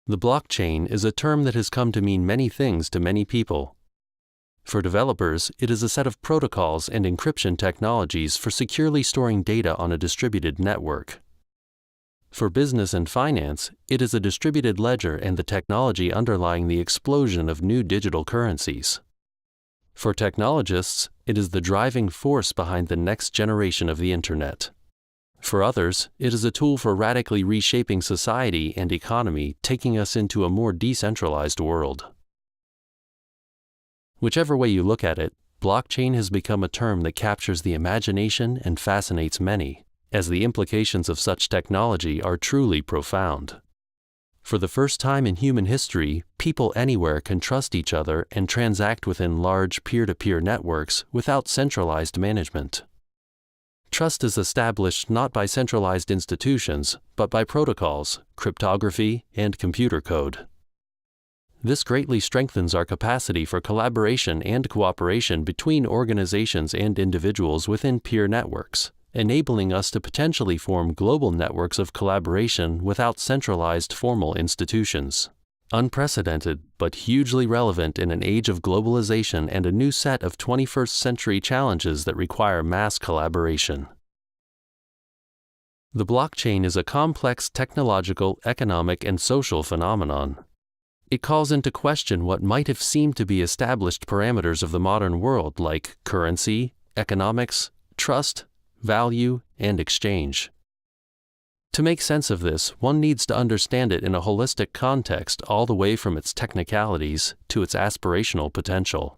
The blockchain is a term that has come to mean many things to many people. For developers, it is a set of protocols and encryption technologies for securely storing data on a distributed network. For business and finance, it is a distributed ledger and the technology underlying the explosion of new digital currencies. For technologists, it is the driving force behind the next generation of the Internet. For others, it is a tool for radically reshaping society and economy, taking us into a more decentralized world. Whichever way you look at it, blockchain has become a term that captures the imagination and fascinates many, as the implications of such technology are truly profound. For the first time in human history, people anywhere can trust each other and transact within large peer-to-peer networks without centralized management. Trust is established not by centralized institutions, but by protocols, cryptography, and computer code. This greatly strengthens our capacity for collaboration and cooperation between organizations and individuals within peer networks, enabling us to potentially form global networks of collaboration without centralized formal institutions. Unprecedented, but hugely relevant in an age of globalization and a new set of 21st century challenges that require mass collaboration. The blockchain is a complex technological, economic, and social phenomenon. It calls into question what might have seemed to be established parameters of the modern world like currency, economics, trust, value, and exchange. To make sense of this, one needs to understand it in a holistic context all the way from its technicalities to its aspirational potential.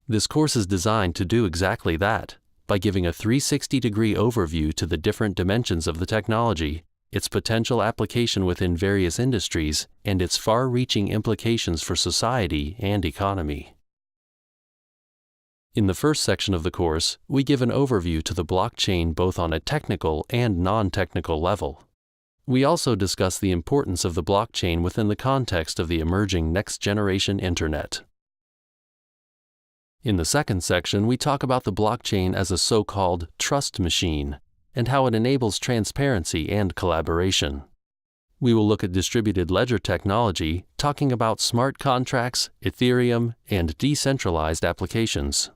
This course is designed to do exactly that, by giving a 360-degree overview to the different dimensions of the technology, its potential application within various industries, and its far-reaching implications for society and economy. In the first section of the course, we give an overview to the blockchain both on a technical and non-technical level. We also discuss the importance of the blockchain within the context of the emerging next-generation Internet. In the second section, we talk about the blockchain as a so-called trust machine, and how it enables transparency and collaboration. We will look at distributed ledger technology, talking about smart contracts, Ethereum, and decentralized applications.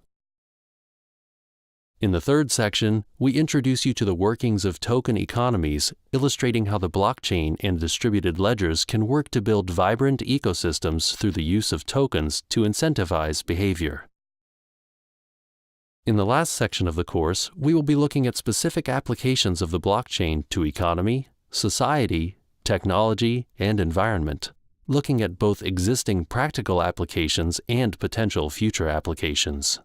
In the third section, we introduce you to the workings of token economies, illustrating how the blockchain and distributed ledgers can work to build vibrant ecosystems through the use of tokens to incentivize behavior. In the last section of the course, we will be looking at specific applications of the blockchain to economy, society, technology, and environment, looking at both existing practical applications and potential future applications.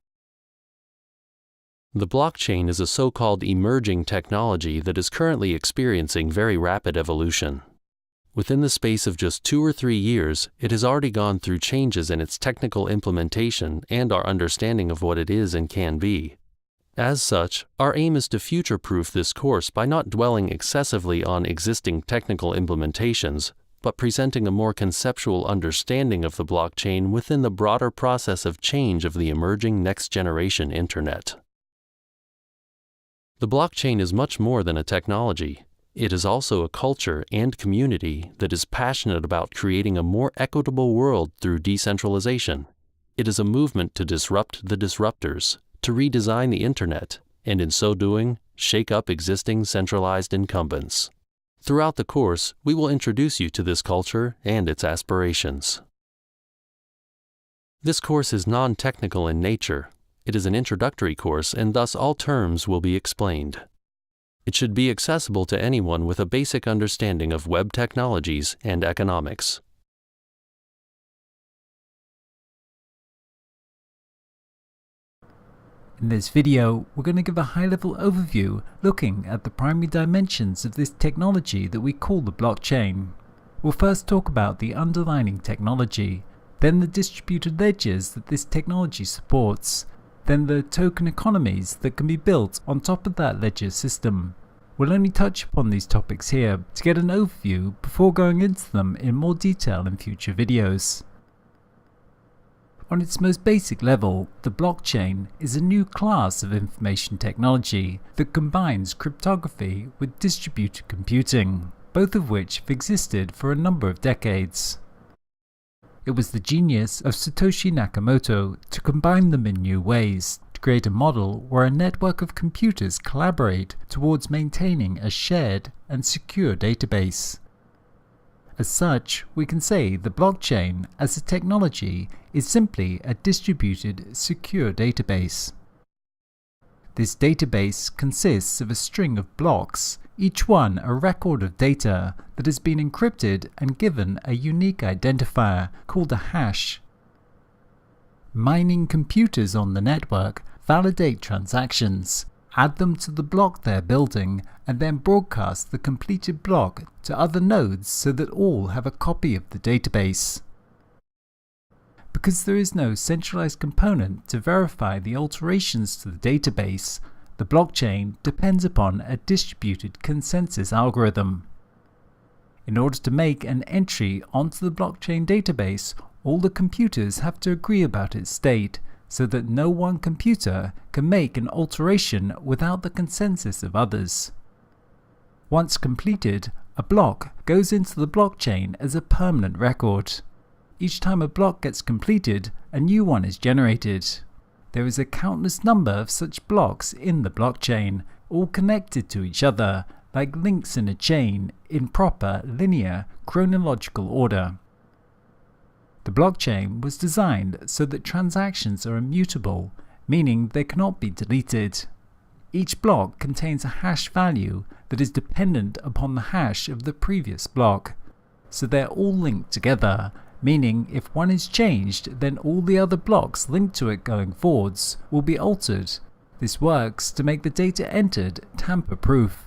The blockchain is a so-called emerging technology that is currently experiencing very rapid evolution. Within the space of just 2 or 3 years, it has already gone through changes in its technical implementation and our understanding of what it is and can be. As such, our aim is to future-proof this course by not dwelling excessively on existing technical implementations, but presenting a more conceptual understanding of the blockchain within the broader process of change of the emerging next-generation Internet. The blockchain is much more than a technology. It is also a culture and community that is passionate about creating a more equitable world through decentralization. It is a movement to disrupt the disruptors, to redesign the Internet, and in so doing, shake up existing centralized incumbents. Throughout the course, we will introduce you to this culture and its aspirations. This course is non-technical in nature. It is an introductory course, and thus all terms will be explained. It should be accessible to anyone with a basic understanding of web technologies and economics. In this video, we're going to give a high-level overview looking at the primary dimensions of this technology that we call the blockchain. We'll first talk about the underlying technology, then the distributed ledgers that this technology supports, then the token economies that can be built on top of that ledger system. We'll only touch upon these topics here to get an overview before going into them in more detail in future videos. On its most basic level, the blockchain is a new class of information technology that combines cryptography with distributed computing. both of which have existed for a number of decades. It was the genius of Satoshi Nakamoto to combine them in new ways, to create a model where a network of computers collaborate towards maintaining a shared and secure database. As such, we can say the blockchain as a technology is simply a distributed, secure database. This database consists of a string of blocks, each one a record of data that has been encrypted and given a unique identifier called a hash. Mining computers on the network validate transactions, add them to the block they're building, and then broadcast the completed block to other nodes so that all have a copy of the database. Because there is no centralized component to verify the alterations to the database, the blockchain depends upon a distributed consensus algorithm. In order to make an entry onto the blockchain database, all the computers have to agree about its state, so that no one computer can make an alteration without the consensus of others. Once completed, a block goes into the blockchain as a permanent record. Each time a block gets completed, a new one is generated. There is a countless number of such blocks in the blockchain, all connected to each other, like links in a chain, in proper, linear, chronological order. The blockchain was designed so that transactions are immutable, meaning they cannot be deleted. Each block contains a hash value that is dependent upon the hash of the previous block, so they're all linked together, meaning if one is changed, then all the other blocks linked to it going forwards will be altered. This works to make the data entered tamper-proof.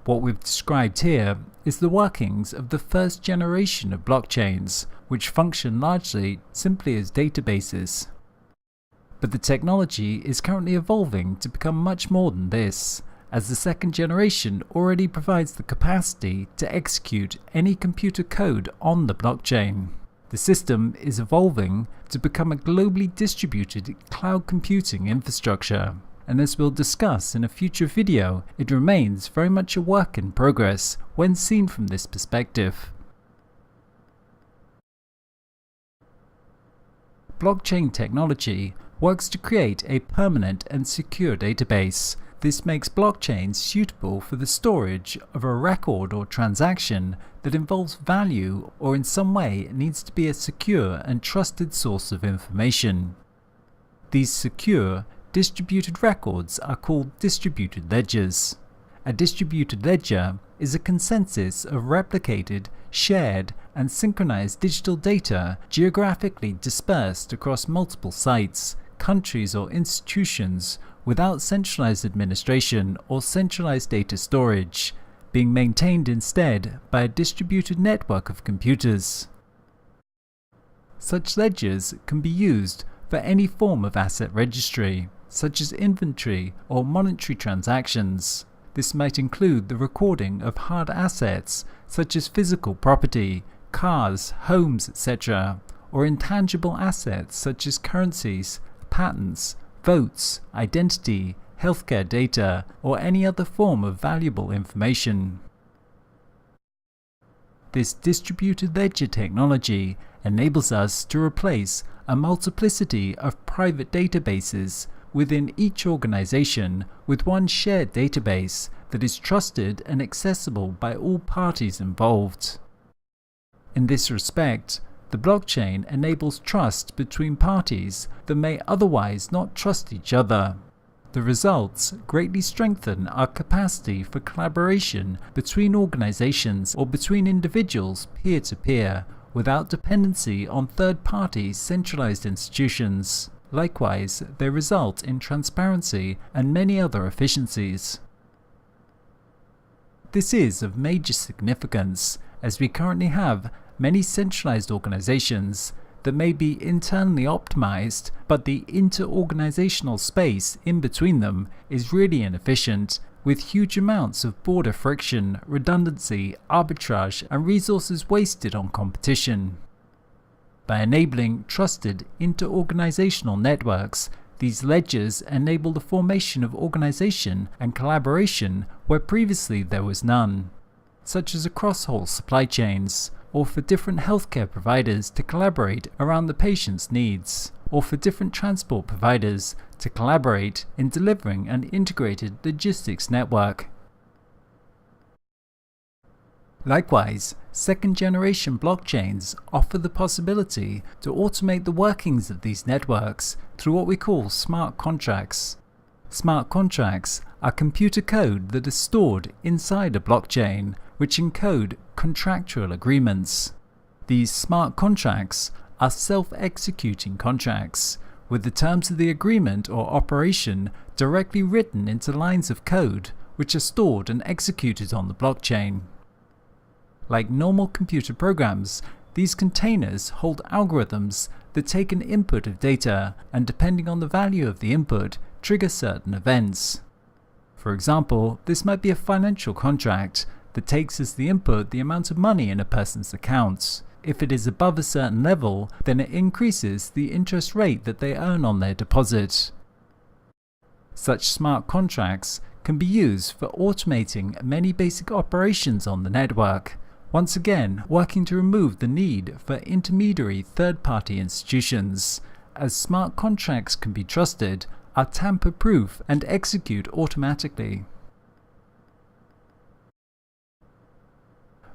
What we've described here is the workings of the first generation of blockchains, which function largely simply as databases. But the technology is currently evolving to become much more than this, as the second generation already provides the capacity to execute any computer code on the blockchain. The system is evolving to become a globally distributed cloud computing infrastructure, and as we'll discuss in a future video, it remains very much a work in progress when seen from this perspective. Blockchain technology works to create a permanent and secure database. This makes blockchains suitable for the storage of a record or transaction that involves value or in some way needs to be a secure and trusted source of information. These secure, distributed records are called distributed ledgers. A distributed ledger is a consensus of replicated, shared, and synchronized digital data geographically dispersed across multiple sites, countries, or institutions without centralized administration or centralized data storage, being maintained instead by a distributed network of computers. Such ledgers can be used for any form of asset registry, such as inventory or monetary transactions. This might include the recording of hard assets such as physical property, cars, homes, etc., or intangible assets such as currencies, patents, votes, identity, healthcare data, or any other form of valuable information. This distributed ledger technology enables us to replace a multiplicity of private databases within each organization with one shared database that is trusted and accessible by all parties involved. In this respect, the blockchain enables trust between parties that may otherwise not trust each other. The results greatly strengthen our capacity for collaboration between organizations or between individuals peer-to-peer, without dependency on third-party centralized institutions. Likewise, they result in transparency and many other efficiencies. This is of major significance, as we currently have many centralized organizations that may be internally optimized, but the inter-organizational space in between them is really inefficient, with huge amounts of border friction, redundancy, arbitrage, and resources wasted on competition. By enabling trusted inter-organizational networks, These ledgers enable the formation of organization and collaboration where previously there was none, such as across whole supply chains, or for different healthcare providers to collaborate around the patient's needs, or for different transport providers to collaborate in delivering an integrated logistics network. Likewise, second-generation blockchains offer the possibility to automate the workings of these networks through what we call smart contracts. Smart contracts are computer code that is stored inside a blockchain, which encode contractual agreements. These smart contracts are self-executing contracts, with the terms of the agreement or operation directly written into lines of code, which are stored and executed on the blockchain. Like normal computer programs, these containers hold algorithms that take an input of data and, depending on the value of the input, trigger certain events. For example, this might be a financial contract that takes as the input the amount of money in a person's account. If it is above a certain level, then it increases the interest rate that they earn on their deposit. Such smart contracts can be used for automating many basic operations on the network, once again working to remove the need for intermediary third-party institutions, as smart contracts can be trusted, are tamper-proof and execute automatically.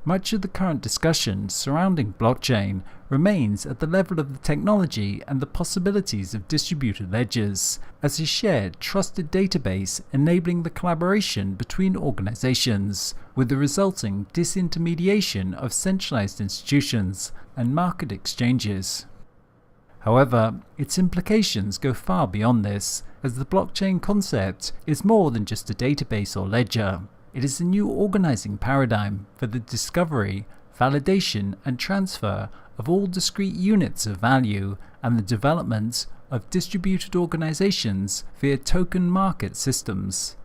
Much of the current discussion surrounding blockchain remains at the level of the technology and the possibilities of distributed ledgers, as a shared, trusted database enabling the collaboration between organizations, with the resulting disintermediation of centralized institutions and market exchanges. However, its implications go far beyond this, as the blockchain concept is more than just a database or ledger. It is a new organizing paradigm for the discovery, validation, and transfer of all discrete units of value and the development of distributed organizations via token market systems.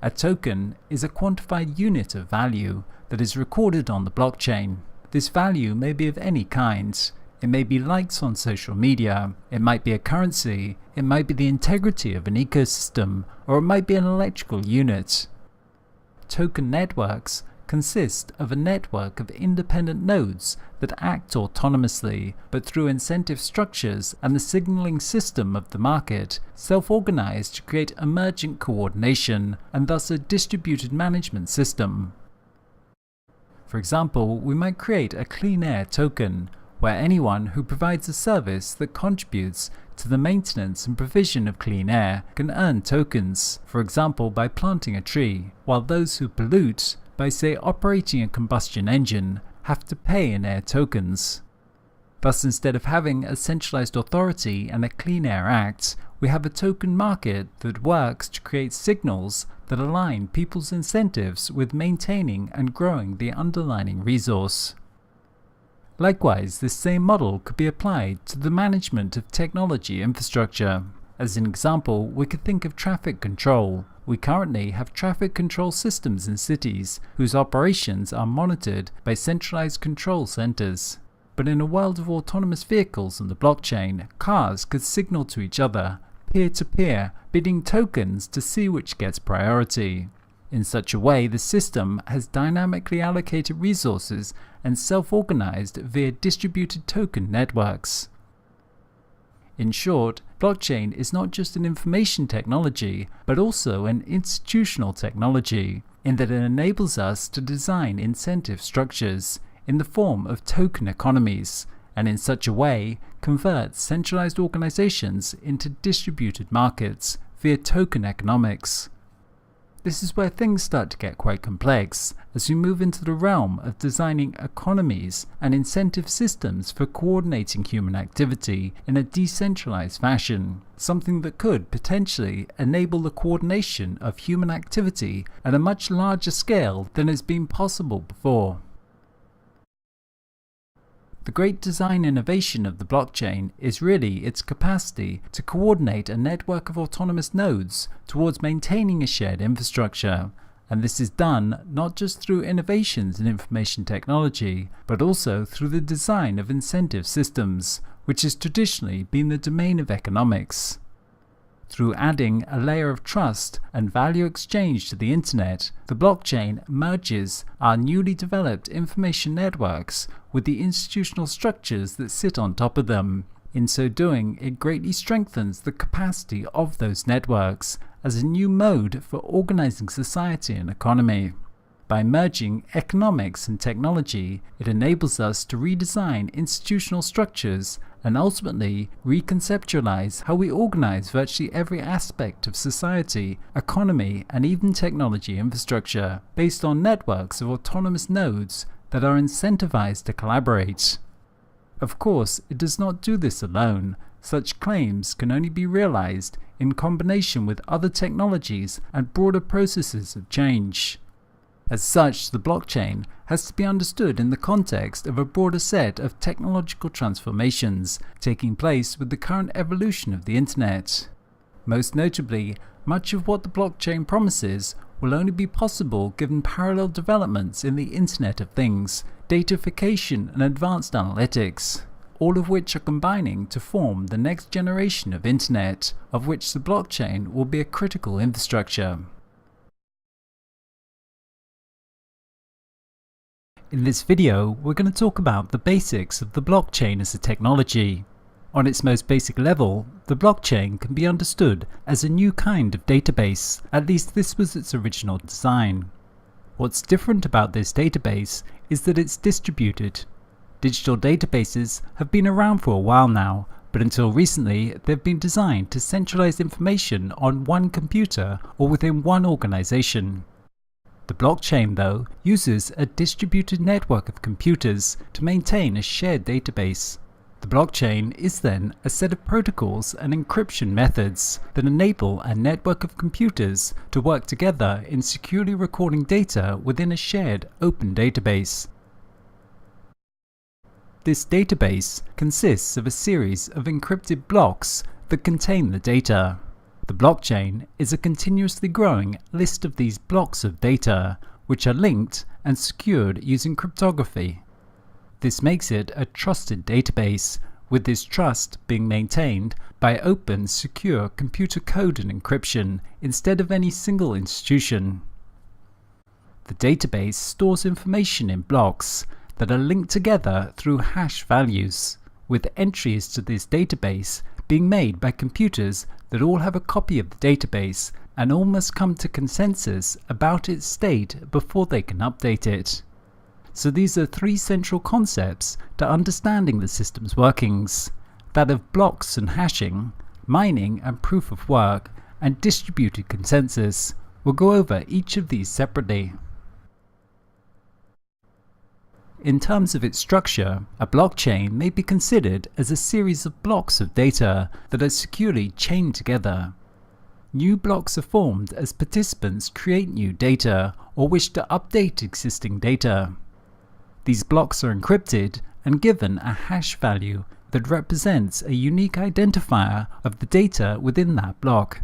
A token is a quantified unit of value that is recorded on the blockchain. This value may be of any kind. It may be likes on social media, it might be a currency, it might be the integrity of an ecosystem, or it might be an electrical unit. Token networks consist of a network of independent nodes that act autonomously, but through incentive structures and the signaling system of the market, self-organized to create emergent coordination and thus a distributed management system. For example, we might create a clean air token, where anyone who provides a service that contributes to the maintenance and provision of clean air can earn tokens, for example by planting a tree, while those who pollute, by say operating a combustion engine, have to pay in air tokens. Thus, instead of having a centralized authority and a Clean Air Act, we have a token market that works to create signals that align people's incentives with maintaining and growing the underlying resource. Likewise, this same model could be applied to the management of technology infrastructure. As an example, we could think of traffic control. We currently have traffic control systems in cities whose operations are monitored by centralized control centers. But in a world of autonomous vehicles on the blockchain, cars could signal to each other, peer-to-peer, bidding tokens to see which gets priority. In such a way, the system has dynamically allocated resources and self-organized via distributed token networks. In short, blockchain is not just an information technology, but also an institutional technology, in that it enables us to design incentive structures in the form of token economies, and in such a way convert centralized organizations into distributed markets via token economics. This is where things start to get quite complex, as we move into the realm of designing economies and incentive systems for coordinating human activity in a decentralized fashion, something that could potentially enable the coordination of human activity at a much larger scale than has been possible before. The great design innovation of the blockchain is really its capacity to coordinate a network of autonomous nodes towards maintaining a shared infrastructure, and this is done not just through innovations in information technology, but also through the design of incentive systems, which has traditionally been the domain of economics. Through adding a layer of trust and value exchange to the internet, the blockchain merges our newly developed information networks with the institutional structures that sit on top of them. In so doing, it greatly strengthens the capacity of those networks as a new mode for organizing society and economy. By merging economics and technology, it enables us to redesign institutional structures and ultimately reconceptualize how we organize virtually every aspect of society, economy, and even technology infrastructure, based on networks of autonomous nodes that are incentivized to collaborate. Of course, it does not do this alone. Such claims can only be realized in combination with other technologies and broader processes of change. As such, the blockchain has to be understood in the context of a broader set of technological transformations taking place with the current evolution of the internet. Most notably, much of what the blockchain promises will only be possible given parallel developments in the Internet of Things, datafication and advanced analytics, all of which are combining to form the next generation of internet, of which the blockchain will be a critical infrastructure. In this video, we're going to talk about the basics of the blockchain as a technology. On its most basic level, the blockchain can be understood as a new kind of database, at least this was its original design. What's different about this database is that it's distributed. Digital databases have been around for a while now, but until recently they've been designed to centralize information on one computer or within one organization. The blockchain, though, uses a distributed network of computers to maintain a shared database. The blockchain is then a set of protocols and encryption methods that enable a network of computers to work together in securely recording data within a shared open database. This database consists of a series of encrypted blocks that contain the data. The blockchain is a continuously growing list of these blocks of data, which are linked and secured using cryptography. This makes it a trusted database, with this trust being maintained by open, secure computer code and encryption instead of any single institution. The database stores information in blocks that are linked together through hash values, with entries to this database being made by computers that all have a copy of the database and all must come to consensus about its state before they can update it. So these are three central concepts to understanding the system's workings: that of blocks and hashing, mining and proof of work, and distributed consensus. We'll go over each of these separately. In terms of its structure, a blockchain may be considered as a series of blocks of data that are securely chained together. New blocks are formed as participants create new data or wish to update existing data. These blocks are encrypted and given a hash value that represents a unique identifier of the data within that block.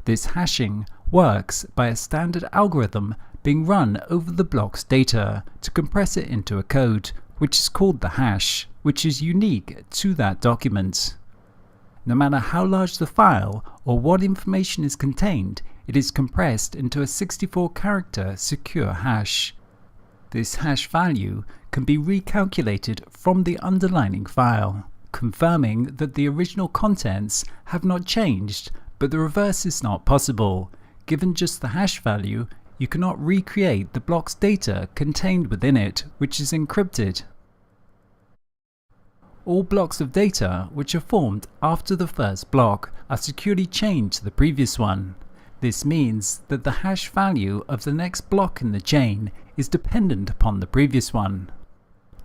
This hashing works by a standard algorithm being run over the block's data to compress it into a code, which is called the hash, which is unique to that document. No matter how large the file or what information is contained, it is compressed into a 64-character secure hash. This hash value can be recalculated from the underlying file, confirming that the original contents have not changed, but the reverse is not possible. Given just the hash value, you cannot recreate the block's data contained within it, which is encrypted. All blocks of data which are formed after the first block are securely chained to the previous one. This means that the hash value of the next block in the chain is dependent upon the previous one.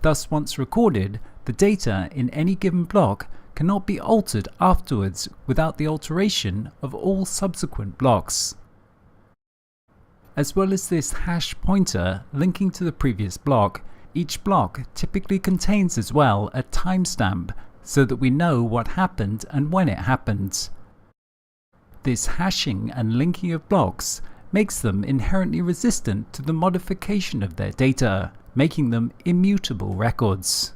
Thus, once recorded, the data in any given block cannot be altered afterwards without the alteration of all subsequent blocks. As well as this hash pointer linking to the previous block, each block typically contains as well a timestamp so that we know what happened and when it happened. This hashing and linking of blocks makes them inherently resistant to the modification of their data, making them immutable records.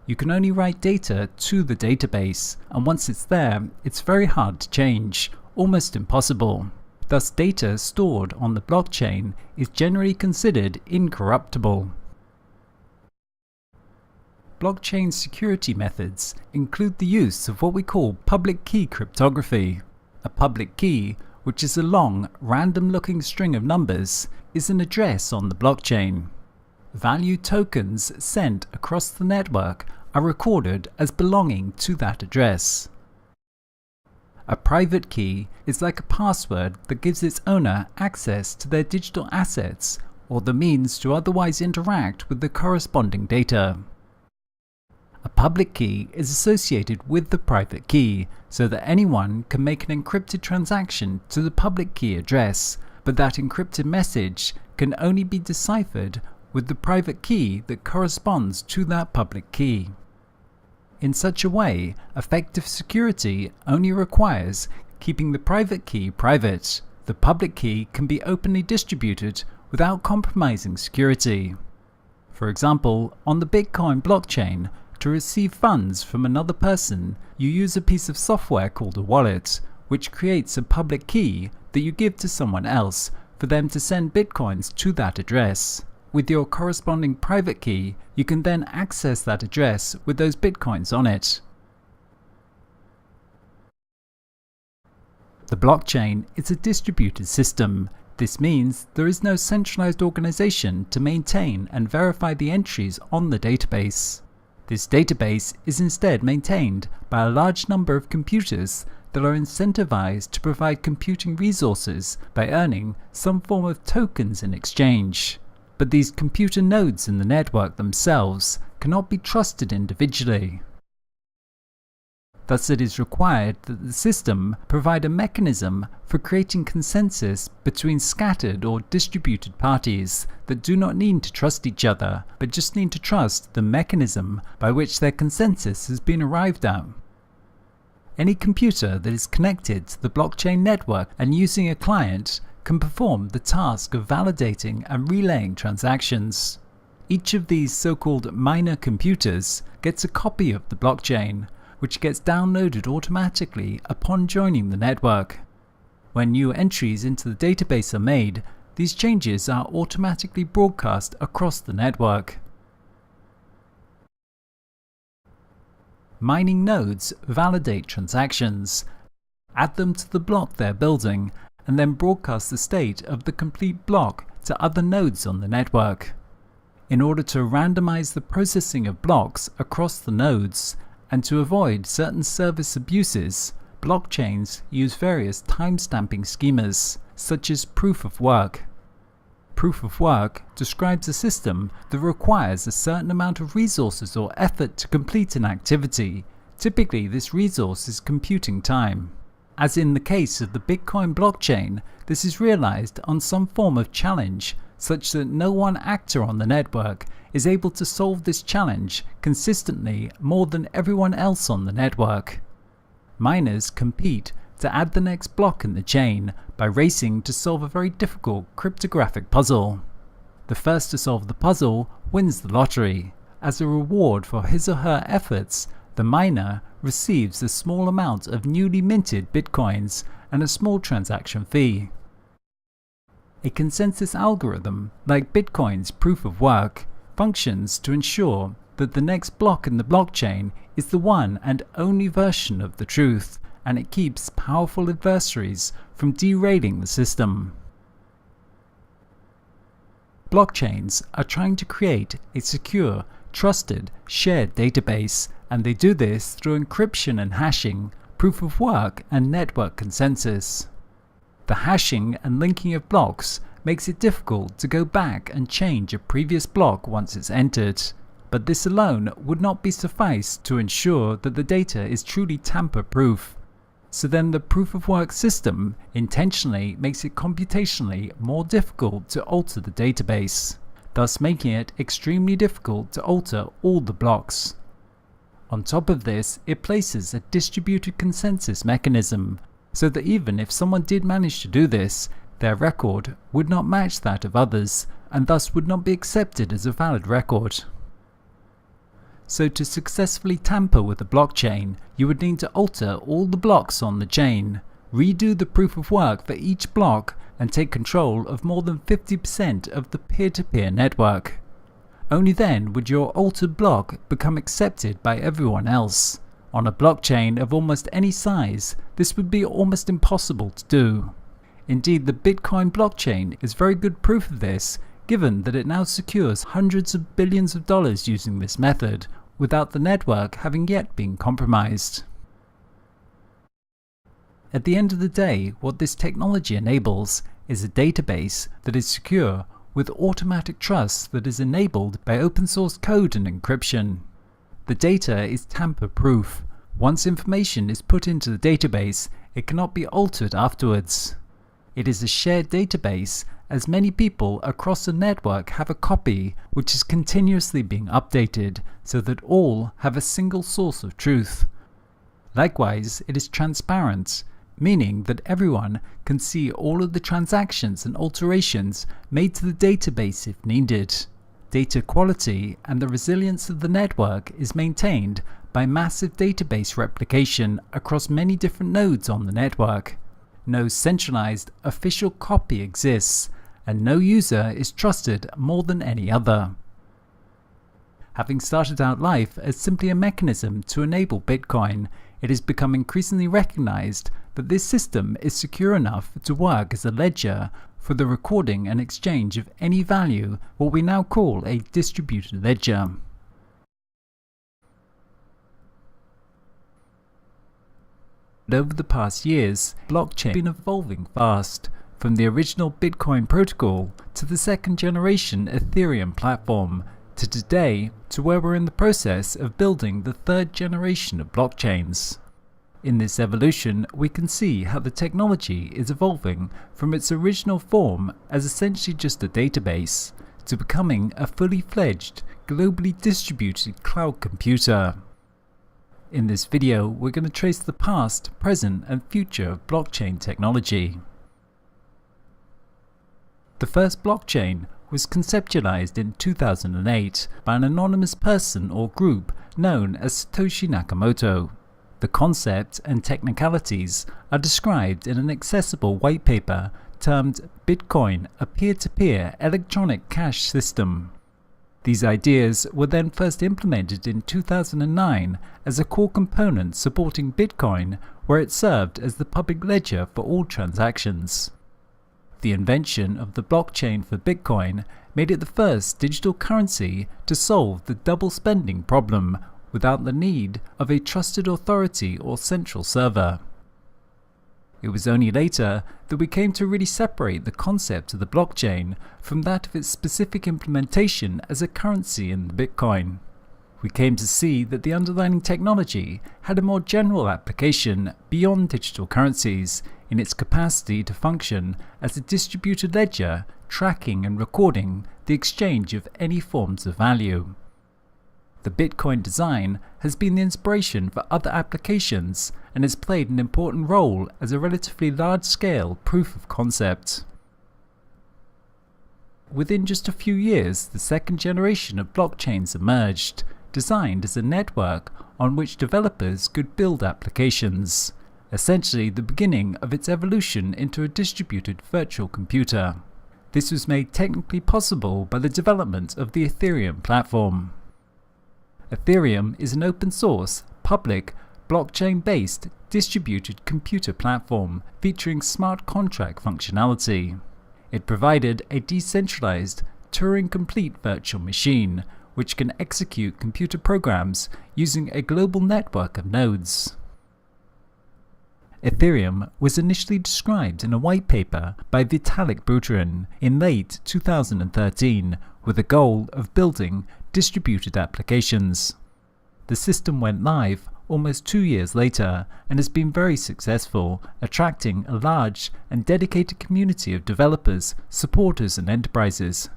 You can only write data to the database, and once it's there, it's very hard to change, almost impossible. Thus, data stored on the blockchain is generally considered incorruptible. Blockchain security methods include the use of what we call public key cryptography. A public key, which is a long, random-looking string of numbers, is an address on the blockchain. Value tokens sent across the network are recorded as belonging to that address. A private key is like a password that gives its owner access to their digital assets or the means to otherwise interact with the corresponding data. A public key is associated with the private key so that anyone can make an encrypted transaction to the public key address, but that encrypted message can only be deciphered with the private key that corresponds to that public key. In such a way, effective security only requires keeping the private key private. The public key can be openly distributed without compromising security. For example, on the Bitcoin blockchain, to receive funds from another person, you use a piece of software called a wallet, which creates a public key that you give to someone else for them to send bitcoins to that address. With your corresponding private key, you can then access that address with those bitcoins on it. The blockchain is a distributed system. This means there is no centralized organization to maintain and verify the entries on the database. This database is instead maintained by a large number of computers that are incentivized to provide computing resources by earning some form of tokens in exchange. But these computer nodes in the network themselves cannot be trusted individually. Thus, it is required that the system provide a mechanism for creating consensus between scattered or distributed parties that do not need to trust each other, but just need to trust the mechanism by which their consensus has been arrived at. Any computer that is connected to the blockchain network and using a client can perform the task of validating and relaying transactions. Each of these so-called miner computers gets a copy of the blockchain, which gets downloaded automatically upon joining the network. When new entries into the database are made, these changes are automatically broadcast across the network. Mining nodes validate transactions, add them to the block they're building, and then broadcast the state of the complete block to other nodes on the network. In order to randomize the processing of blocks across the nodes, and to avoid certain service abuses, blockchains use various time-stamping schemas, such as proof of work. Proof of work describes a system that requires a certain amount of resources or effort to complete an activity. Typically, this resource is computing time. As in the case of the Bitcoin blockchain, this is realized on some form of challenge, such that no one actor on the network is able to solve this challenge consistently more than everyone else on the network. Miners compete to add the next block in the chain by racing to solve a very difficult cryptographic puzzle. The first to solve the puzzle wins the lottery. As a reward for his or her efforts, the miner receives a small amount of newly minted bitcoins and a small transaction fee. A consensus algorithm, like Bitcoin's proof of work, functions to ensure that the next block in the blockchain is the one and only version of the truth, and it keeps powerful adversaries from derailing the system. Blockchains are trying to create a secure, trusted, shared database, and they do this through encryption and hashing, proof of work, and network consensus. The hashing and linking of blocks makes it difficult to go back and change a previous block once it's entered, but this alone would not be suffice to ensure that the data is truly tamper-proof. So then the proof of work system intentionally makes it computationally more difficult to alter the database, thus making it extremely difficult to alter all the blocks. On top of this, it places a distributed consensus mechanism, so that even if someone did manage to do this, their record would not match that of others, and thus would not be accepted as a valid record. So to successfully tamper with a blockchain, you would need to alter all the blocks on the chain, redo the proof of work for each block, and take control of more than 50% of the peer-to-peer network. Only then would your altered block become accepted by everyone else. On a blockchain of almost any size, this would be almost impossible to do. Indeed, the Bitcoin blockchain is very good proof of this, given that it now secures hundreds of billions of dollars using this method, without the network having yet been compromised. At the end of the day, what this technology enables is a database that is secure with automatic trust that is enabled by open source code and encryption. The data is tamper-proof. Once information is put into the database, it cannot be altered afterwards. It is a shared database, as many people across the network have a copy which is continuously being updated so that all have a single source of truth. Likewise, it is transparent, meaning that everyone can see all of the transactions and alterations made to the database if needed. Data quality and the resilience of the network is maintained by massive database replication across many different nodes on the network. No centralized official copy exists, and no user is trusted more than any other. Having started out life as simply a mechanism to enable Bitcoin, it has become increasingly recognized that this system is secure enough to work as a ledger for the recording and exchange of any value, what we now call a distributed ledger. But over the past years, blockchain has been evolving fast, from the original Bitcoin protocol to the second generation Ethereum platform, to today, to where we're in the process of building the third generation of blockchains. In this evolution, we can see how the technology is evolving from its original form as essentially just a database, to becoming a fully fledged, globally distributed cloud computer. In this video, we're going to trace the past, present, and future of blockchain technology. The first blockchain was conceptualized in 2008 by an anonymous person or group known as Satoshi Nakamoto. The concept and technicalities are described in an accessible white paper termed Bitcoin, a peer-to-peer electronic cash system. These ideas were then first implemented in 2009 as a core component supporting Bitcoin, where it served as the public ledger for all transactions. The invention of the blockchain for Bitcoin made it the first digital currency to solve the double spending problem without the need of a trusted authority or central server. It was only later that we came to really separate the concept of the blockchain from that of its specific implementation as a currency in the Bitcoin. We came to see that the underlying technology had a more general application beyond digital currencies in its capacity to function as a distributed ledger, tracking and recording the exchange of any forms of value. The Bitcoin design has been the inspiration for other applications and has played an important role as a relatively large-scale proof of concept. Within just a few years, the second generation of blockchains emerged, designed as a network on which developers could build applications, essentially the beginning of its evolution into a distributed virtual computer. This was made technically possible by the development of the Ethereum platform. Ethereum is an open-source, public, blockchain-based, distributed computer platform featuring smart contract functionality. It provided a decentralized, Turing-complete virtual machine, which can execute computer programs using a global network of nodes. Ethereum was initially described in a white paper by Vitalik Buterin in late 2013 with the goal of building distributed applications. The system went live almost 2 years later and has been very successful, attracting a large and dedicated community of developers, supporters, and enterprises.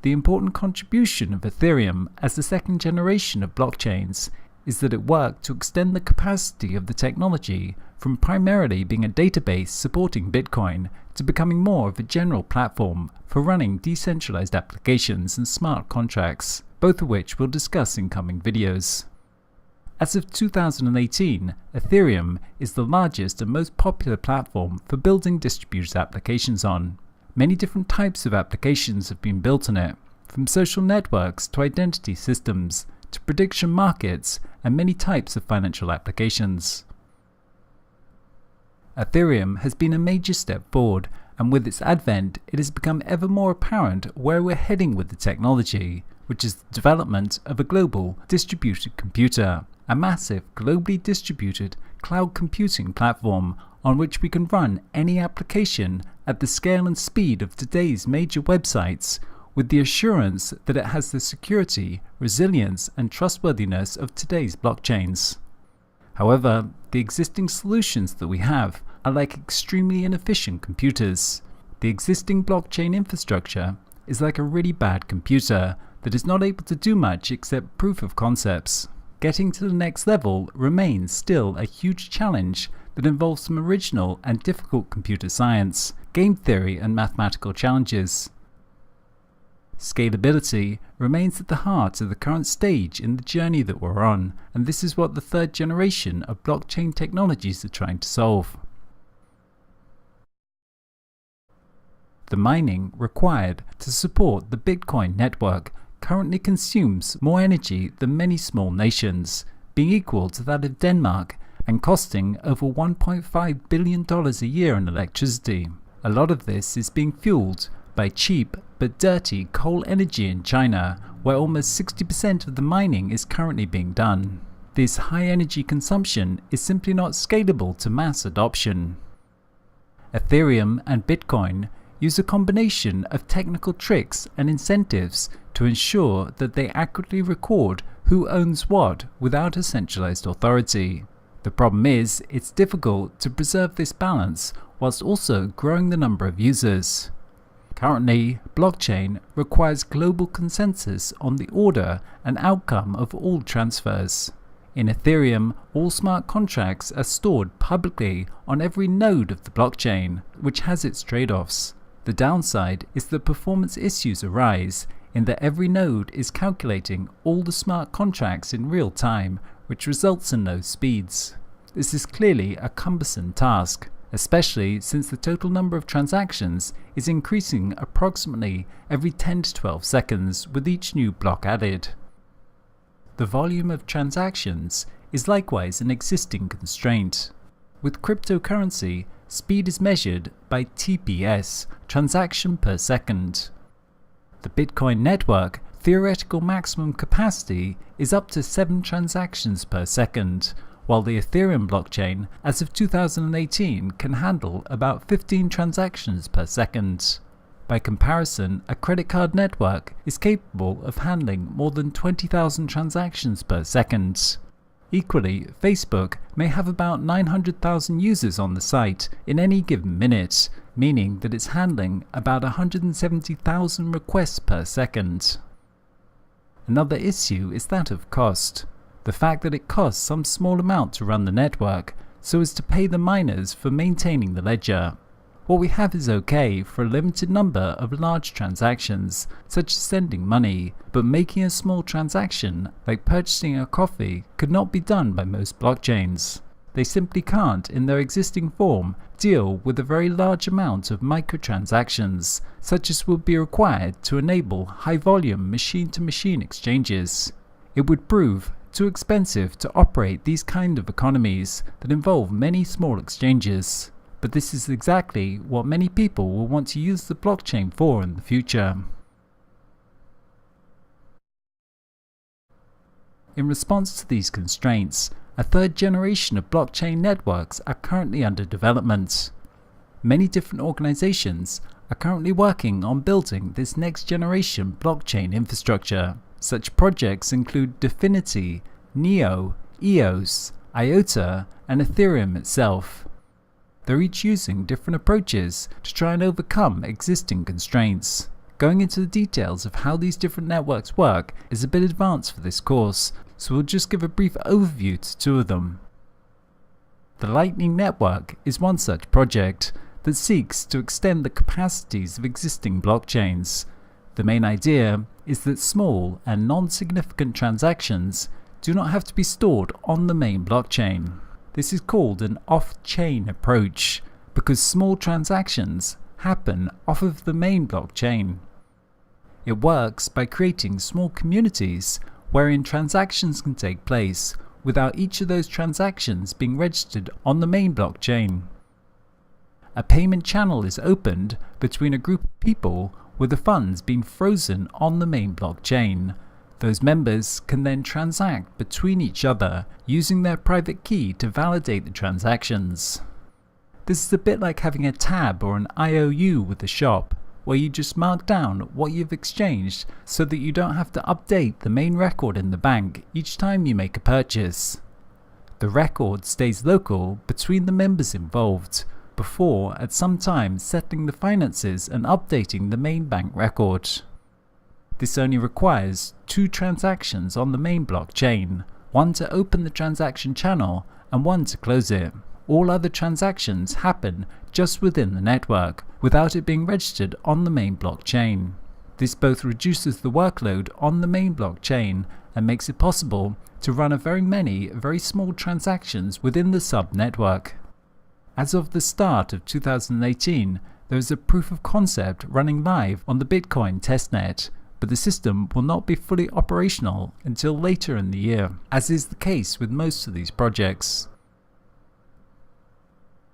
The important contribution of Ethereum as the second generation of blockchains is that it worked to extend the capacity of the technology from primarily being a database supporting Bitcoin to becoming more of a general platform for running decentralized applications and smart contracts, both of which we'll discuss in coming videos. As of 2018, Ethereum is the largest and most popular platform for building distributed applications on. Many different types of applications have been built on it, from social networks to identity systems to prediction markets and many types of financial applications. Ethereum has been a major step forward, and with its advent, it has become ever more apparent where we're heading with the technology, which is the development of a global distributed computer, a massive globally distributed cloud computing platform on which we can run any application at the scale and speed of today's major websites, with the assurance that it has the security, resilience, and trustworthiness of today's blockchains. However, the existing solutions that we have are like extremely inefficient computers. The existing blockchain infrastructure is like a really bad computer that is not able to do much except proof of concepts. Getting to the next level remains still a huge challenge that involves some original and difficult computer science, game theory, and mathematical challenges. Scalability remains at the heart of the current stage in the journey that we're on, and this is what the third generation of blockchain technologies are trying to solve. The mining required to support the Bitcoin network currently consumes more energy than many small nations, being equal to that of Denmark and costing over $1.5 billion a year in electricity. A lot of this is being fueled by cheap but dirty coal energy in China, where almost 60% of the mining is currently being done. This high energy consumption is simply not scalable to mass adoption. Ethereum and Bitcoin use a combination of technical tricks and incentives to ensure that they accurately record who owns what without a centralized authority. The problem is, it's difficult to preserve this balance whilst also growing the number of users. Currently, blockchain requires global consensus on the order and outcome of all transfers. In Ethereum, all smart contracts are stored publicly on every node of the blockchain, which has its trade-offs. The downside is that performance issues arise in that every node is calculating all the smart contracts in real time, which results in low speeds. This is clearly a cumbersome task, especially since the total number of transactions is increasing approximately every 10 to 12 seconds with each new block added. The volume of transactions is likewise an existing constraint. With cryptocurrency, speed is measured by TPS, transaction per second. The Bitcoin network theoretical maximum capacity is up to 7 transactions per second, while the Ethereum blockchain, as of 2018, can handle about 15 transactions per second. By comparison, a credit card network is capable of handling more than 20,000 transactions per second. Equally, Facebook may have about 900,000 users on the site in any given minute, meaning that it's handling about 170,000 requests per second. Another issue is that of cost. The fact that it costs some small amount to run the network, so as to pay the miners for maintaining the ledger. What we have is okay for a limited number of large transactions, such as sending money, but making a small transaction, like purchasing a coffee, could not be done by most blockchains. They simply can't, in their existing form, deal with a very large amount of microtransactions, such as would be required to enable high-volume machine-to-machine exchanges. It would prove too expensive to operate these kind of economies that involve many small exchanges. But this is exactly what many people will want to use the blockchain for in the future. In response to these constraints, a third generation of blockchain networks are currently under development. Many different organizations are currently working on building this next generation blockchain infrastructure. Such projects include Definity, Neo, EOS, IOTA, and Ethereum itself. They're each using different approaches to try and overcome existing constraints. Going into the details of how these different networks work is a bit advanced for this course, so we'll just give a brief overview to two of them. The Lightning Network is one such project that seeks to extend the capacities of existing blockchains. The main idea is that small and non-significant transactions do not have to be stored on the main blockchain. This is called an off-chain approach because small transactions happen off of the main blockchain. It works by creating small communities wherein transactions can take place without each of those transactions being registered on the main blockchain. A payment channel is opened between a group of people with the funds being frozen on the main blockchain. Those members can then transact between each other using their private key to validate the transactions. This is a bit like having a tab or an IOU with the shop, where you just mark down what you've exchanged so that you don't have to update the main record in the bank each time you make a purchase. The record stays local between the members involved, before at some time settling the finances and updating the main bank record. This only requires two transactions on the main blockchain, one to open the transaction channel and one to close it. All other transactions happen just within the network, without it being registered on the main blockchain. This both reduces the workload on the main blockchain and makes it possible to run many very small transactions within the sub-network. As of the start of 2018, there is a proof of concept running live on the Bitcoin testnet, but the system will not be fully operational until later in the year, as is the case with most of these projects.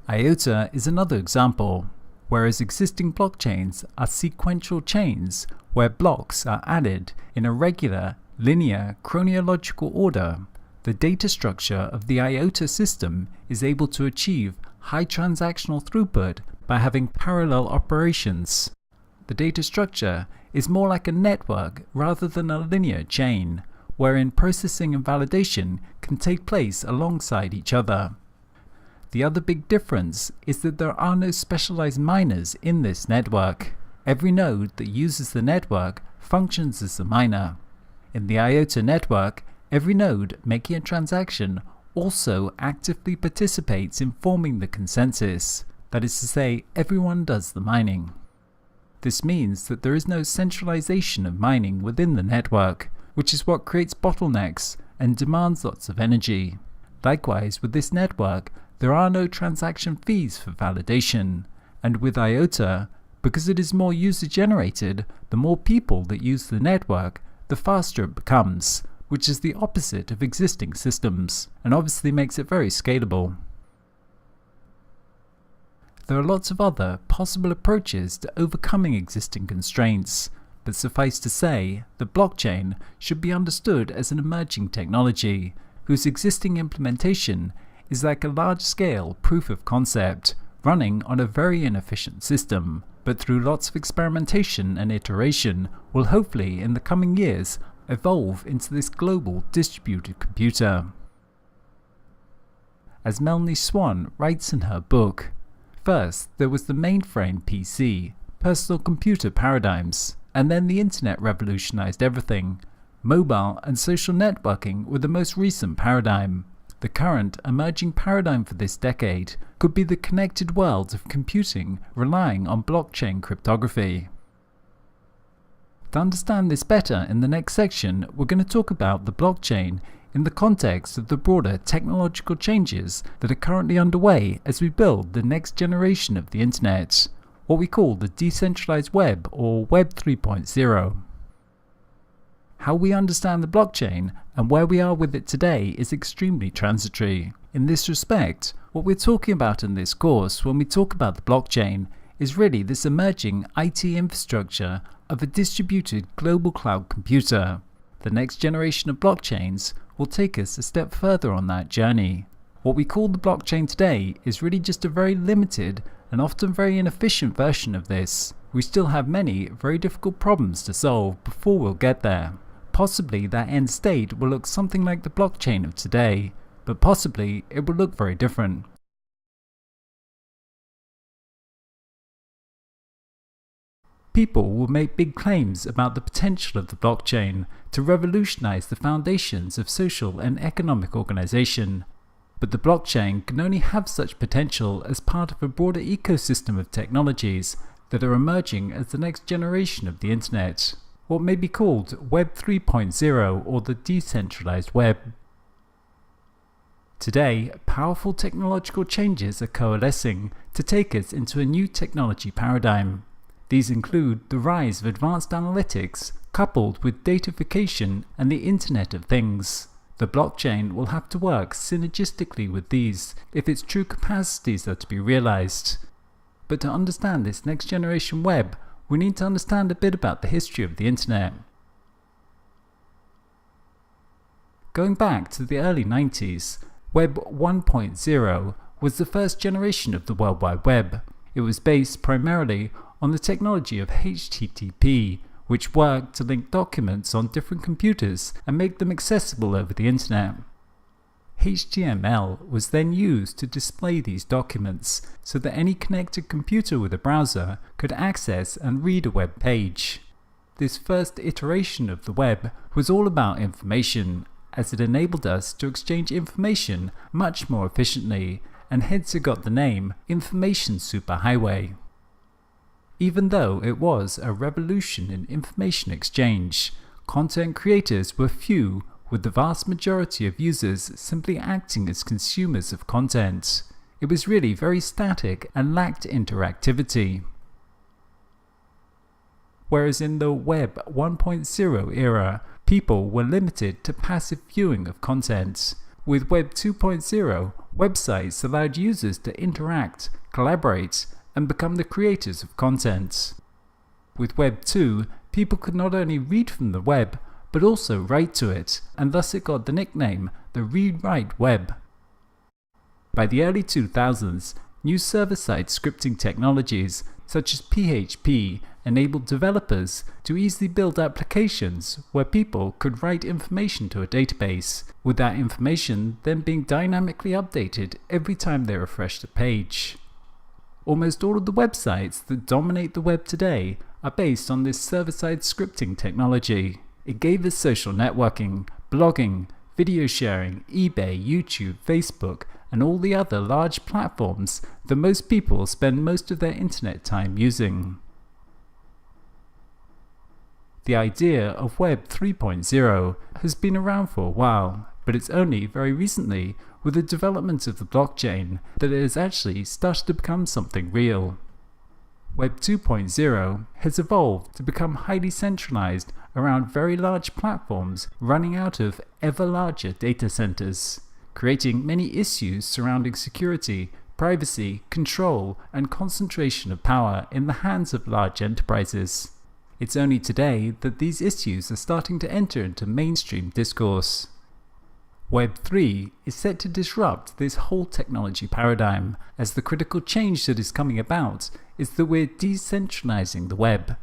IOTA is another example, whereas existing blockchains are sequential chains where blocks are added in a regular, linear, chronological order. The data structure of the IOTA system is able to achieve high transactional throughput by having parallel operations. The data structure is more like a network rather than a linear chain, wherein processing and validation can take place alongside each other. The other big difference is that there are no specialized miners in this network. Every node that uses the network functions as a miner. In the IOTA network, every node making a transaction also actively participates in forming the consensus. That is to say, everyone does the mining. This means that there is no centralization of mining within the network, which is what creates bottlenecks and demands lots of energy. Likewise, with this network, there are no transaction fees for validation, and with IOTA, because it is more user-generated, the more people that use the network, the faster it becomes, which is the opposite of existing systems, and obviously makes it very scalable. There are lots of other possible approaches to overcoming existing constraints, but suffice to say, the blockchain should be understood as an emerging technology, whose existing implementation is like a large-scale proof of concept, running on a very inefficient system, but through lots of experimentation and iteration will hopefully in the coming years evolve into this global distributed computer. As Melanie Swan writes in her book, first there was the mainframe PC, personal computer paradigms, and then the internet revolutionized everything. Mobile and social networking were the most recent paradigm. The current emerging paradigm for this decade could be the connected world of computing relying on blockchain cryptography. To understand this better, in the next section, we're going to talk about the blockchain in the context of the broader technological changes that are currently underway as we build the next generation of the internet, what we call the decentralized web or Web 3.0. How we understand the blockchain and where we are with it today is extremely transitory. In this respect, what we're talking about in this course when we talk about the blockchain is really this emerging IT infrastructure of a distributed global cloud computer. The next generation of blockchains will take us a step further on that journey. What we call the blockchain today is really just a very limited and often very inefficient version of this. We still have many very difficult problems to solve before we'll get there. Possibly that end state will look something like the blockchain of today, but possibly it will look very different. people will make big claims about the potential of the blockchain to revolutionize the foundations of social and economic organization. But the blockchain can only have such potential as part of a broader ecosystem of technologies that are emerging as the next generation of the internet, what may be called Web 3.0 or the decentralized web. Today, powerful technological changes are coalescing to take us into a new technology paradigm. These include the rise of advanced analytics coupled with datafication and the Internet of Things. The blockchain will have to work synergistically with these if its true capacities are to be realized. But to understand this next generation web, we need to understand a bit about the history of the Internet. Going back to the early 90s, Web 1.0 was the first generation of the World Wide Web. It was based primarily on the technology of HTTP, which worked to link documents on different computers and make them accessible over the internet. HTML was then used to display these documents so that any connected computer with a browser could access and read a web page. This first iteration of the web was all about information, as it enabled us to exchange information much more efficiently, and hence it got the name Information Superhighway. Even though it was a revolution in information exchange, content creators were few, with the vast majority of users simply acting as consumers of content. It was really very static and lacked interactivity. Whereas in the Web 1.0 era, people were limited to passive viewing of content. With Web 2.0, websites allowed users to interact, collaborate, and become the creators of content. With Web 2, people could not only read from the web, but also write to it, and thus it got the nickname the read-write web. By the early 2000s, new server-side scripting technologies such as PHP enabled developers to easily build applications where people could write information to a database, with that information then being dynamically updated every time they refreshed a page. Almost all of the websites that dominate the web today are based on this server-side scripting technology. It gave us social networking, blogging, video sharing, eBay, YouTube, Facebook, and all the other large platforms that most people spend most of their internet time using. The idea of Web 3.0 has been around for a while, but it's only very recently, with the development of the blockchain, that it has actually started to become something real. Web 2.0 has evolved to become highly centralized around very large platforms running out of ever larger data centers, creating many issues surrounding security, privacy, control, and concentration of power in the hands of large enterprises. It's only today that these issues are starting to enter into mainstream discourse. Web 3 is set to disrupt this whole technology paradigm, as the critical change that is coming about is that we're decentralizing the web.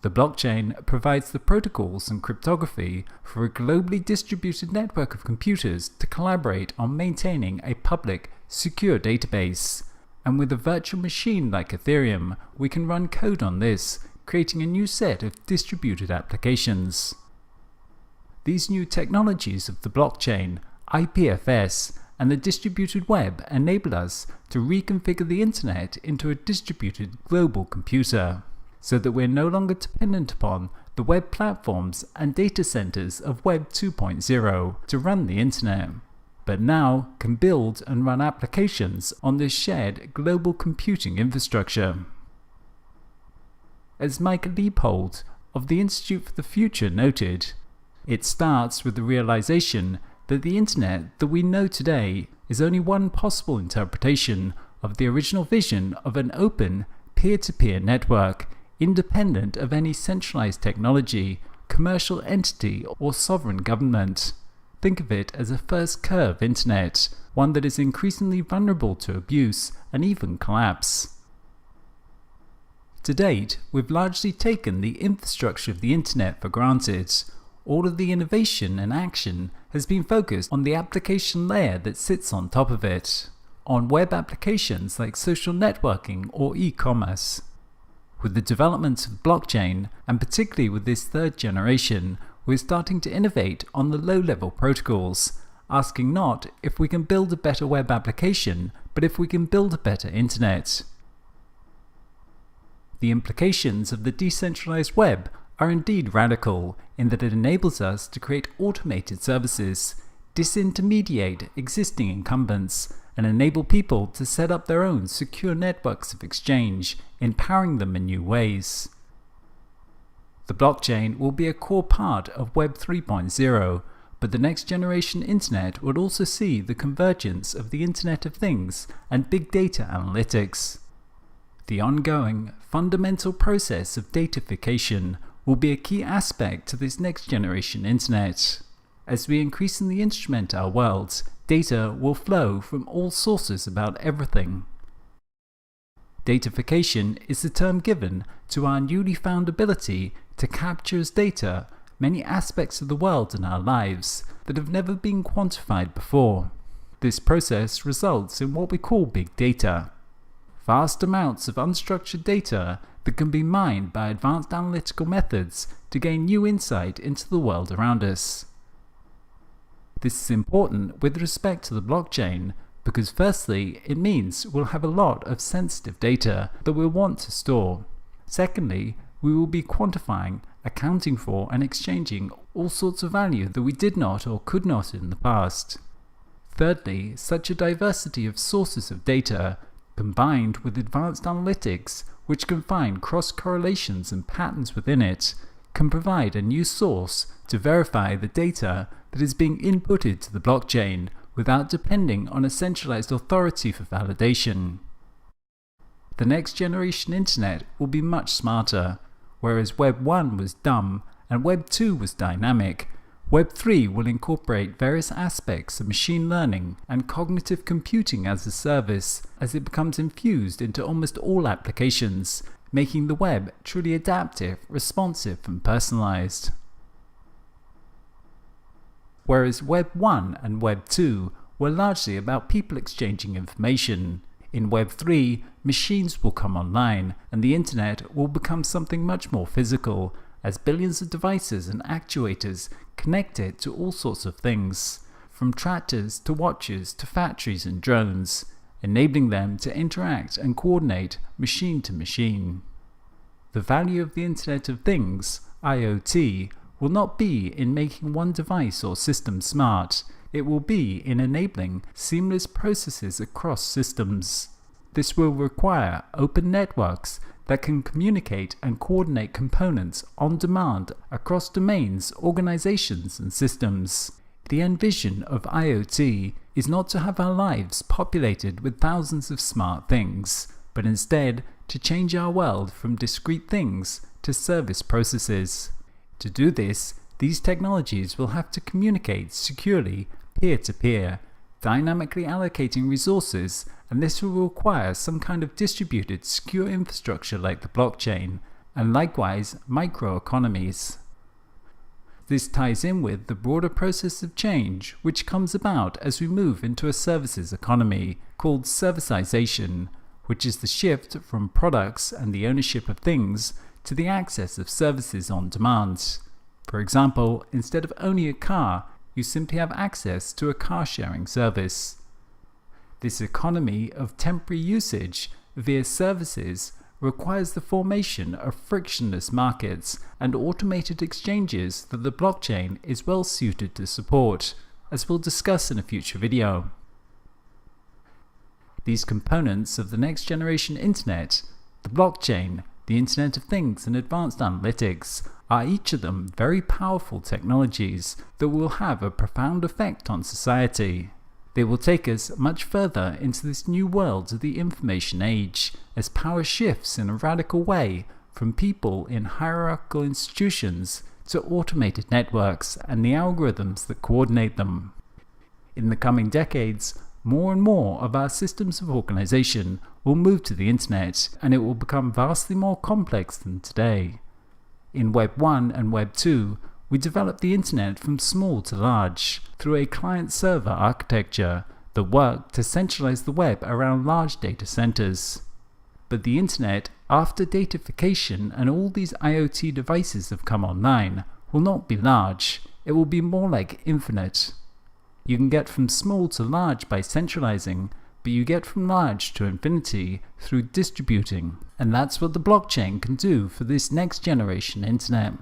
The blockchain provides the protocols and cryptography for a globally distributed network of computers to collaborate on maintaining a public, secure database. And with a virtual machine like Ethereum, we can run code on this, creating a new set of distributed applications. These new technologies of the blockchain, IPFS, and the distributed web enable us to reconfigure the internet into a distributed global computer, so that we're no longer dependent upon the web platforms and data centers of Web 2.0 to run the internet, but now can build and run applications on this shared global computing infrastructure. As Mike Leopold of the Institute for the Future noted, it starts with the realization that the internet that we know today is only one possible interpretation of the original vision of an open, peer-to-peer network, independent of any centralized technology, commercial entity, or sovereign government. Think of it as a first curve internet, one that is increasingly vulnerable to abuse and even collapse. To date, we've largely taken the infrastructure of the internet for granted. All of the innovation and action has been focused on the application layer that sits on top of it, on web applications like social networking or e-commerce. With the development of blockchain, and particularly with this third generation, we're starting to innovate on the low-level protocols, asking not if we can build a better web application, but if we can build a better internet. The implications of the decentralized web are indeed radical in that it enables us to create automated services, disintermediate existing incumbents, and enable people to set up their own secure networks of exchange, empowering them in new ways. The blockchain will be a core part of Web 3.0, but the next generation internet will also see the convergence of the Internet of Things and big data analytics. The ongoing, fundamental process of datafication will be a key aspect to this next generation internet. As we increasingly instrument our worlds, data will flow from all sources about everything. Datafication is the term given to our newly found ability to capture as data many aspects of the world and our lives that have never been quantified before. This process results in what we call big data. Vast amounts of unstructured data that can be mined by advanced analytical methods to gain new insight into the world around us. This is important with respect to the blockchain because firstly, it means we'll have a lot of sensitive data that we'll want to store. Secondly, we will be quantifying, accounting for and exchanging all sorts of value that we did not or could not in the past. Thirdly, such a diversity of sources of data combined with advanced analytics which can find cross-correlations and patterns within it, can provide a new source to verify the data that is being inputted to the blockchain without depending on a centralized authority for validation. The next generation internet will be much smarter. Whereas Web 1 was dumb and Web 2 was dynamic, Web 3 will incorporate various aspects of machine learning and cognitive computing as a service as it becomes infused into almost all applications, making the web truly adaptive, responsive and personalized. Whereas Web 1 and Web 2 were largely about people exchanging information, in Web 3, machines will come online and the internet will become something much more physical, as billions of devices and actuators connect it to all sorts of things, from tractors to watches to factories and drones, enabling them to interact and coordinate machine to machine. The value of the Internet of Things, IoT, will not be in making one device or system smart, it will be in enabling seamless processes across systems. This will require open networks that can communicate and coordinate components on demand across domains, organizations and systems. The end vision of IoT is not to have our lives populated with thousands of smart things, but instead to change our world from discrete things to service processes. To do this, these technologies will have to communicate securely peer-to-peer, dynamically allocating resources, and this will require some kind of distributed secure infrastructure like the blockchain, and likewise microeconomies. This ties in with the broader process of change which comes about as we move into a services economy called servicization, which is the shift from products and the ownership of things to the access of services on demand. For example, instead of owning a car, you simply have access to a car-sharing service. This economy of temporary usage via services requires the formation of frictionless markets and automated exchanges that the blockchain is well suited to support, as we'll discuss in a future video. These components of the next generation internet, the blockchain, the Internet of Things and advanced analytics, are each of them very powerful technologies that will have a profound effect on society. They will take us much further into this new world of the information age, as power shifts in a radical way from people in hierarchical institutions to automated networks and the algorithms that coordinate them. In the coming decades, more and more of our systems of organization will move to the internet, and it will become vastly more complex than today. In Web 1 and Web 2, we developed the internet from small to large through a client-server architecture that worked to centralize the web around large data centers. But the internet, after datafication and all these IoT devices have come online, will not be large. It will be more like infinite. You can get from small to large by centralizing, but you get from large to infinity through distributing. And that's what the blockchain can do for this next generation internet.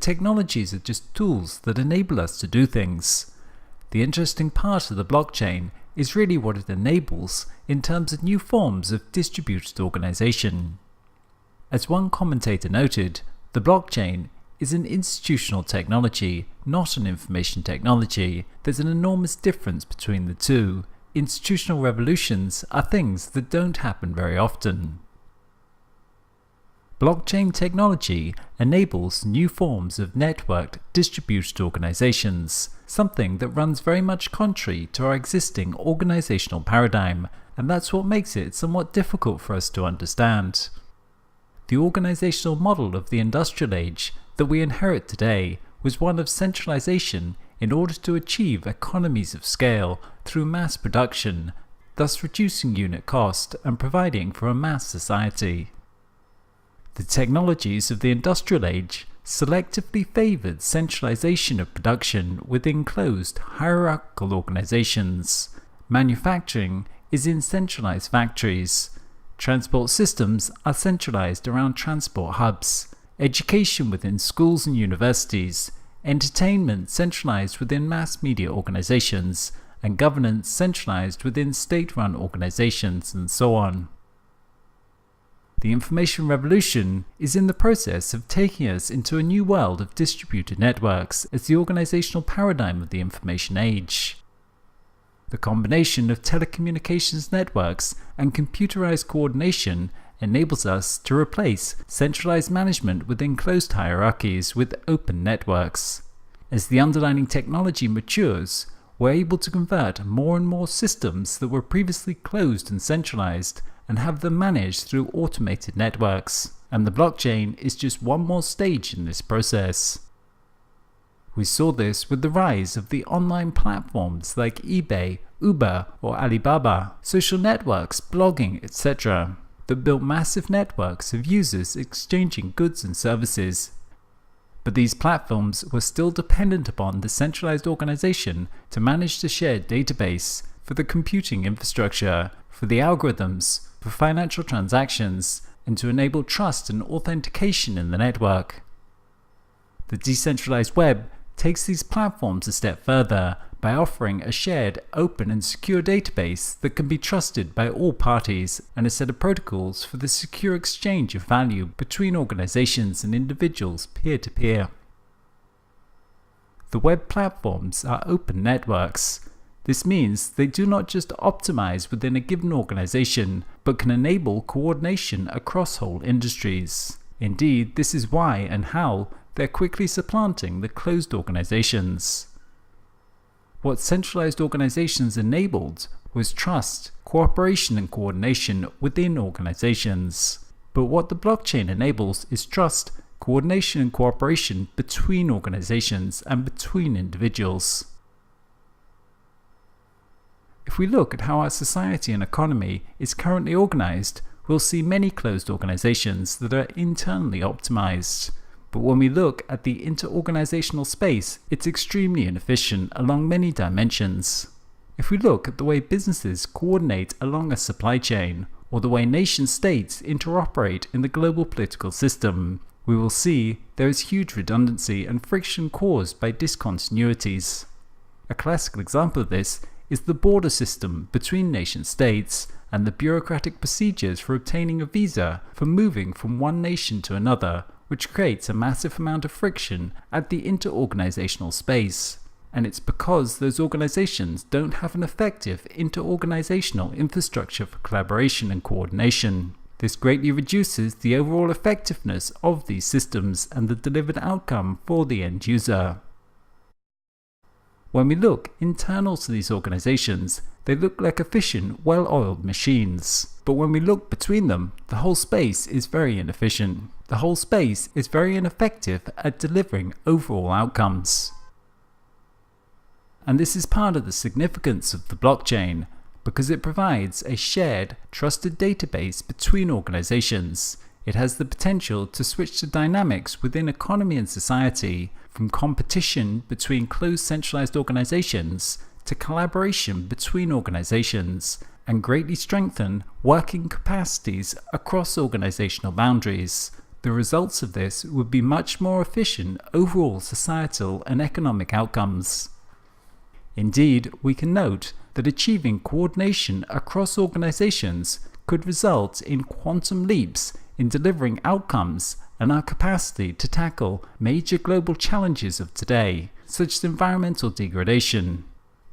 Technologies are just tools that enable us to do things. The interesting part of the blockchain is really what it enables in terms of new forms of distributed organization. As one commentator noted, the blockchain is an institutional technology, not an information technology. There's an enormous difference between the two. Institutional revolutions are things that don't happen very often. Blockchain technology enables new forms of networked, distributed organizations, something that runs very much contrary to our existing organizational paradigm, and that's what makes it somewhat difficult for us to understand. The organizational model of the industrial age that we inherit today was one of centralization in order to achieve economies of scale through mass production, thus reducing unit cost and providing for a mass society. The technologies of the industrial age selectively favored centralization of production within closed, hierarchical organizations. Manufacturing is in centralized factories. Transport systems are centralized around transport hubs. Education within schools and universities. Entertainment centralized within mass media organizations. And governance centralized within state-run organizations, and so on. The information revolution is in the process of taking us into a new world of distributed networks as the organizational paradigm of the information age. The combination of telecommunications networks and computerized coordination enables us to replace centralized management within closed hierarchies with open networks. As the underlying technology matures, we're able to convert more and more systems that were previously closed and centralized and have them managed through automated networks, and the blockchain is just one more stage in this process. We saw this with the rise of the online platforms like eBay, Uber, or Alibaba, social networks, blogging, etc., that built massive networks of users exchanging goods and services. But these platforms were still dependent upon the centralized organization to manage the shared database, for the computing infrastructure, for the algorithms, for financial transactions, and to enable trust and authentication in the network. The decentralized web takes these platforms a step further by offering a shared, open and secure database that can be trusted by all parties and a set of protocols for the secure exchange of value between organizations and individuals peer-to-peer. The web platforms are open networks. This means they do not just optimize within a given organization, but can enable coordination across whole industries. Indeed, this is why and how they're quickly supplanting the closed organizations. What centralized organizations enabled was trust, cooperation and coordination within organizations. But what the blockchain enables is trust, coordination and cooperation between organizations and between individuals. If we look at how our society and economy is currently organized, we'll see many closed organizations that are internally optimized. But when we look at the interorganizational space, it's extremely inefficient along many dimensions. If we look at the way businesses coordinate along a supply chain, or the way nation-states interoperate in the global political system, we will see there is huge redundancy and friction caused by discontinuities. A classical example of this is the border system between nation-states and the bureaucratic procedures for obtaining a visa for moving from one nation to another, which creates a massive amount of friction at the interorganizational space. And it's because those organizations don't have an effective interorganizational infrastructure for collaboration and coordination. This greatly reduces the overall effectiveness of these systems and the delivered outcome for the end user. When we look internal to these organizations, they look like efficient, well-oiled machines. But when we look between them, the whole space is very inefficient. The whole space is very ineffective at delivering overall outcomes. And this is part of the significance of the blockchain, because it provides a shared, trusted database between organizations. It has the potential to switch the dynamics within economy and society from competition between closed centralized organizations to collaboration between organizations, and greatly strengthen working capacities across organizational boundaries. The results of this would be much more efficient overall societal and economic outcomes. Indeed, we can note that achieving coordination across organizations could result in quantum leaps in delivering outcomes and our capacity to tackle major global challenges of today, such as environmental degradation,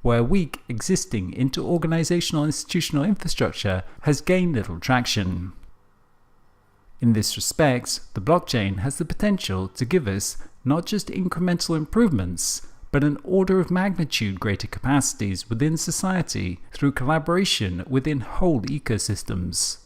where weak existing inter-organizational institutional infrastructure has gained little traction. In this respect, the blockchain has the potential to give us not just incremental improvements, but an order of magnitude greater capacities within society through collaboration within whole ecosystems.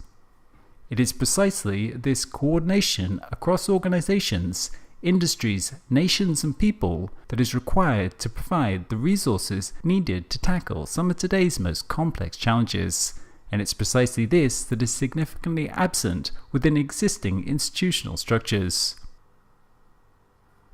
It is precisely this coordination across organizations, industries, nations and people that is required to provide the resources needed to tackle some of today's most complex challenges. And it's precisely this that is significantly absent within existing institutional structures.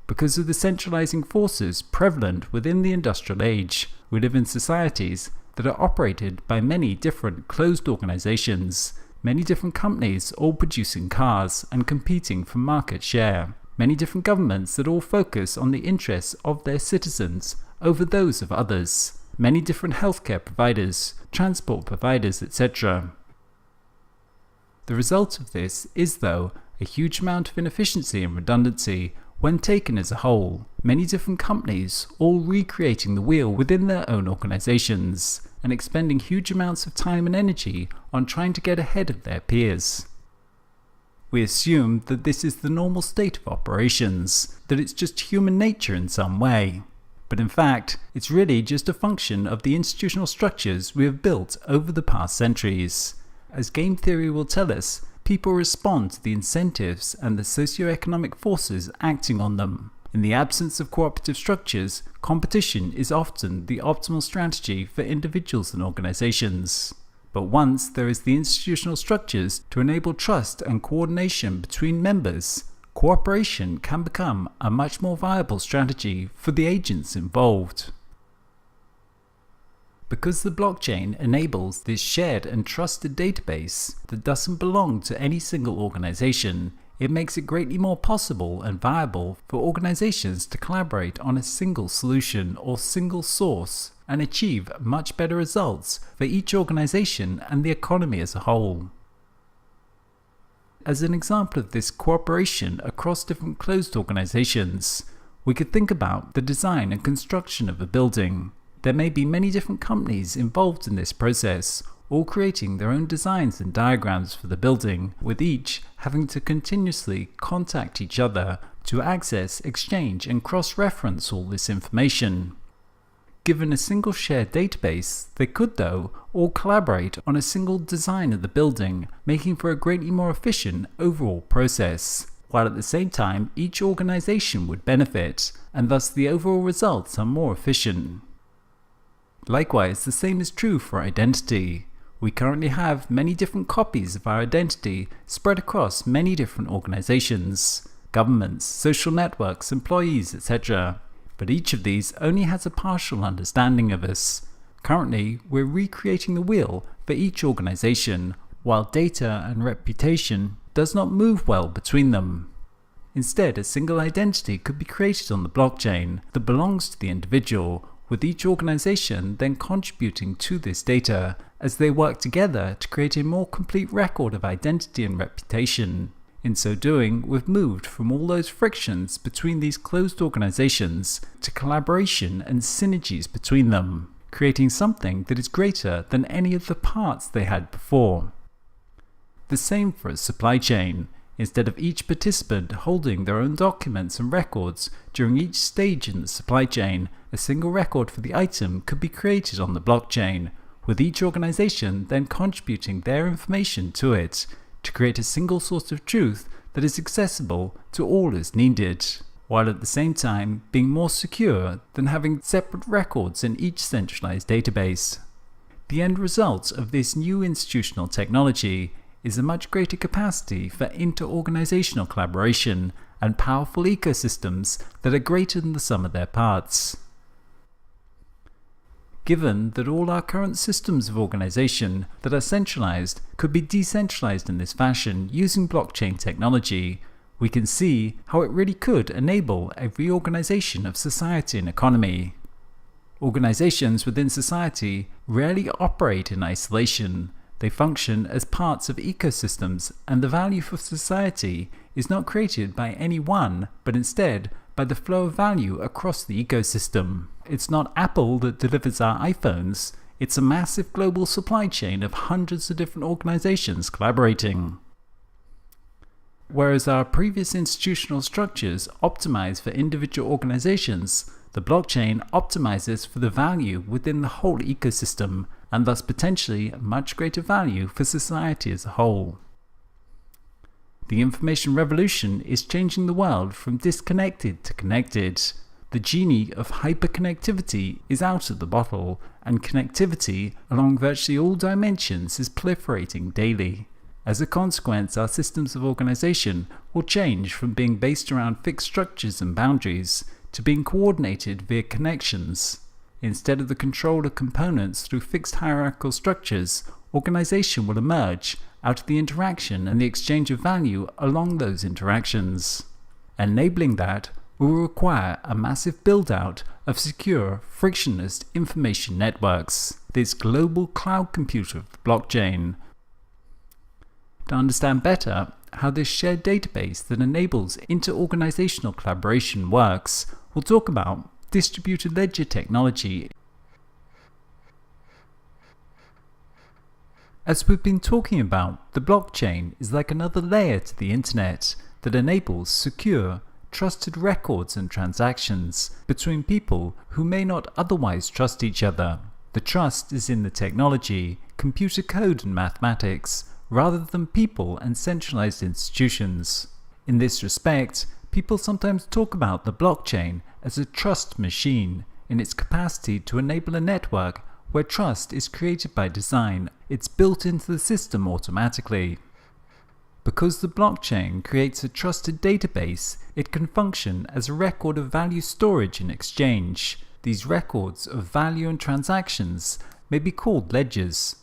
Because of the centralizing forces prevalent within the industrial age, we live in societies that are operated by many different closed organizations, many different companies all producing cars and competing for market share, many different governments that all focus on the interests of their citizens over those of others, many different healthcare providers, transport providers, etc. The result of this is, though, a huge amount of inefficiency and redundancy when taken as a whole, many different companies all recreating the wheel within their own organizations and expending huge amounts of time and energy on trying to get ahead of their peers. We assume that this is the normal state of operations, that it's just human nature in some way. But in fact, it's really just a function of the institutional structures we have built over the past centuries. As game theory will tell us, people respond to the incentives and the socio-economic forces acting on them. In the absence of cooperative structures, competition is often the optimal strategy for individuals and organizations. But once there is the institutional structures to enable trust and coordination between members, cooperation can become a much more viable strategy for the agents involved. Because the blockchain enables this shared and trusted database that doesn't belong to any single organization, it makes it greatly more possible and viable for organizations to collaborate on a single solution or single source and achieve much better results for each organization and the economy as a whole. As an example of this cooperation across different closed organizations, we could think about the design and construction of a building. There may be many different companies involved in this process, all creating their own designs and diagrams for the building, with each having to continuously contact each other to access, exchange and cross-reference all this information. Given a single shared database, they could, though, all collaborate on a single design of the building, making for a greatly more efficient overall process, while at the same time each organization would benefit, and thus the overall results are more efficient. Likewise, the same is true for identity. We currently have many different copies of our identity spread across many different organizations, governments, social networks, employees, etc. But each of these only has a partial understanding of us. Currently, we're recreating the wheel for each organization, while data and reputation does not move well between them. Instead, a single identity could be created on the blockchain that belongs to the individual, with each organization then contributing to this data as they work together to create a more complete record of identity and reputation. In so doing, we've moved from all those frictions between these closed organizations to collaboration and synergies between them, creating something that is greater than any of the parts they had before. The same for a supply chain. Instead of each participant holding their own documents and records during each stage in the supply chain, a single record for the item could be created on the blockchain, with each organization then contributing their information to it, to create a single source of truth that is accessible to all as needed. while at the same time being more secure than having separate records in each centralized database. The end result of this new institutional technology is a much greater capacity for inter-organizational collaboration and powerful ecosystems that are greater than the sum of their parts. Given that all our current systems of organization that are centralized could be decentralized in this fashion using blockchain technology, we can see how it really could enable a reorganization of society and economy. Organizations within society rarely operate in isolation. They function as parts of ecosystems, and the value for society is not created by any one, but instead by the flow of value across the ecosystem. It's not Apple that delivers our iPhones, it's a massive global supply chain of hundreds of different organizations collaborating. Whereas our previous institutional structures optimize for individual organizations, the blockchain optimizes for the value within the whole ecosystem, and thus potentially much greater value for society as a whole. The information revolution is changing the world from disconnected to connected. The genie of hyperconnectivity is out of the bottle, and connectivity along virtually all dimensions is proliferating daily. As a consequence, our systems of organization will change from being based around fixed structures and boundaries to being coordinated via connections. Instead of the control of components through fixed hierarchical structures, organization will emerge out of the interaction and the exchange of value along those interactions. Enabling that will require a massive build-out of secure, frictionless information networks, this global cloud computer of the blockchain. To understand better how this shared database that enables inter-organizational collaboration works, we'll talk about distributed ledger technology. As we've been talking about, the blockchain is like another layer to the internet that enables secure, trusted records and transactions between people who may not otherwise trust each other. The trust is in the technology, computer code and mathematics, rather than people and centralized institutions. In this respect, people sometimes talk about the blockchain as a trust machine in its capacity to enable a network where trust is created by design. It's built into the system automatically. Because the blockchain creates a trusted database, it can function as a record of value storage and exchange. These records of value and transactions may be called ledgers.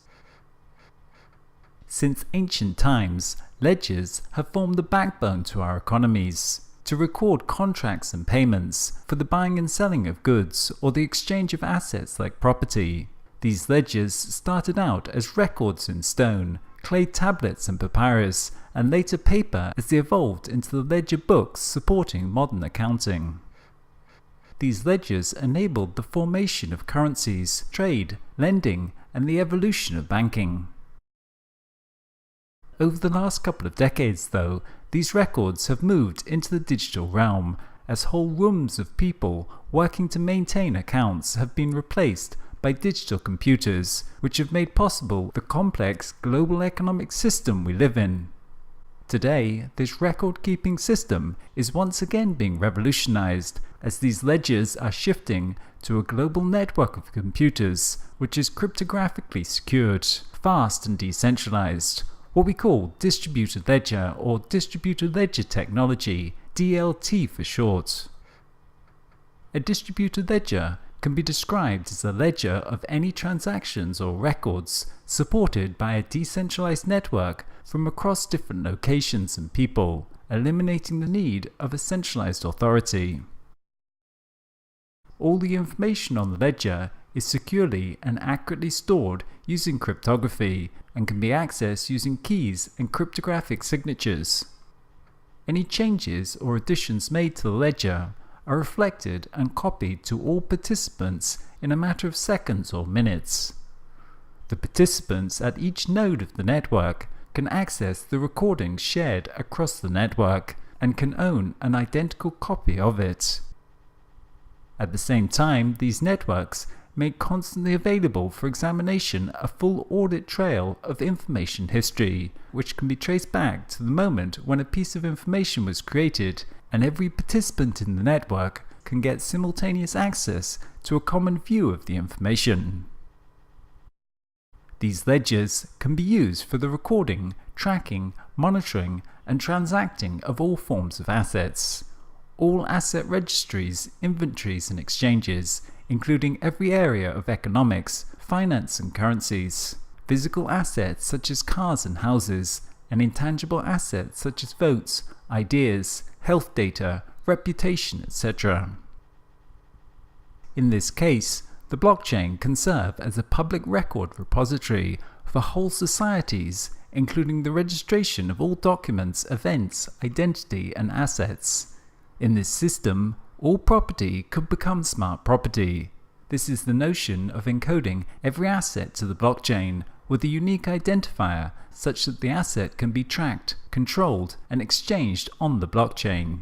Since ancient times, ledgers have formed the backbone to our economies, to record contracts and payments for the buying and selling of goods or the exchange of assets like property. These ledgers started out as records in stone, clay tablets and papyrus, and later paper as they evolved into the ledger books supporting modern accounting. These ledgers enabled the formation of currencies, trade, lending, and the evolution of banking. Over the last couple of decades, though, these records have moved into the digital realm, as whole rooms of people working to maintain accounts have been replaced by digital computers, which have made possible the complex global economic system we live in. Today, this record-keeping system is once again being revolutionized, as these ledgers are shifting to a global network of computers, which is cryptographically secured, fast and decentralized, what we call distributed ledger or distributed ledger technology, DLT for short. A distributed ledger can be described as a ledger of any transactions or records supported by a decentralized network from across different locations and people, eliminating the need of a centralized authority. All the information on the ledger is securely and accurately stored using cryptography and can be accessed using keys and cryptographic signatures. Any changes or additions made to the ledger are reflected and copied to all participants in a matter of seconds or minutes. The participants at each node of the network can access the recordings shared across the network and can own an identical copy of it. At the same time, these networks make constantly available for examination a full audit trail of information history, which can be traced back to the moment when a piece of information was created and every participant in the network can get simultaneous access to a common view of the information. These ledgers can be used for the recording, tracking, monitoring, and transacting of all forms of assets. All asset registries, inventories, and exchanges, including every area of economics, finance, and currencies. Physical assets such as cars and houses, and intangible assets such as votes, ideas, health data, reputation, etc. In this case, the blockchain can serve as a public record repository for whole societies, including the registration of all documents, events, identity, and assets. In this system, all property could become smart property. This is the notion of encoding every asset to the blockchain with a unique identifier such that the asset can be tracked, controlled, and exchanged on the blockchain.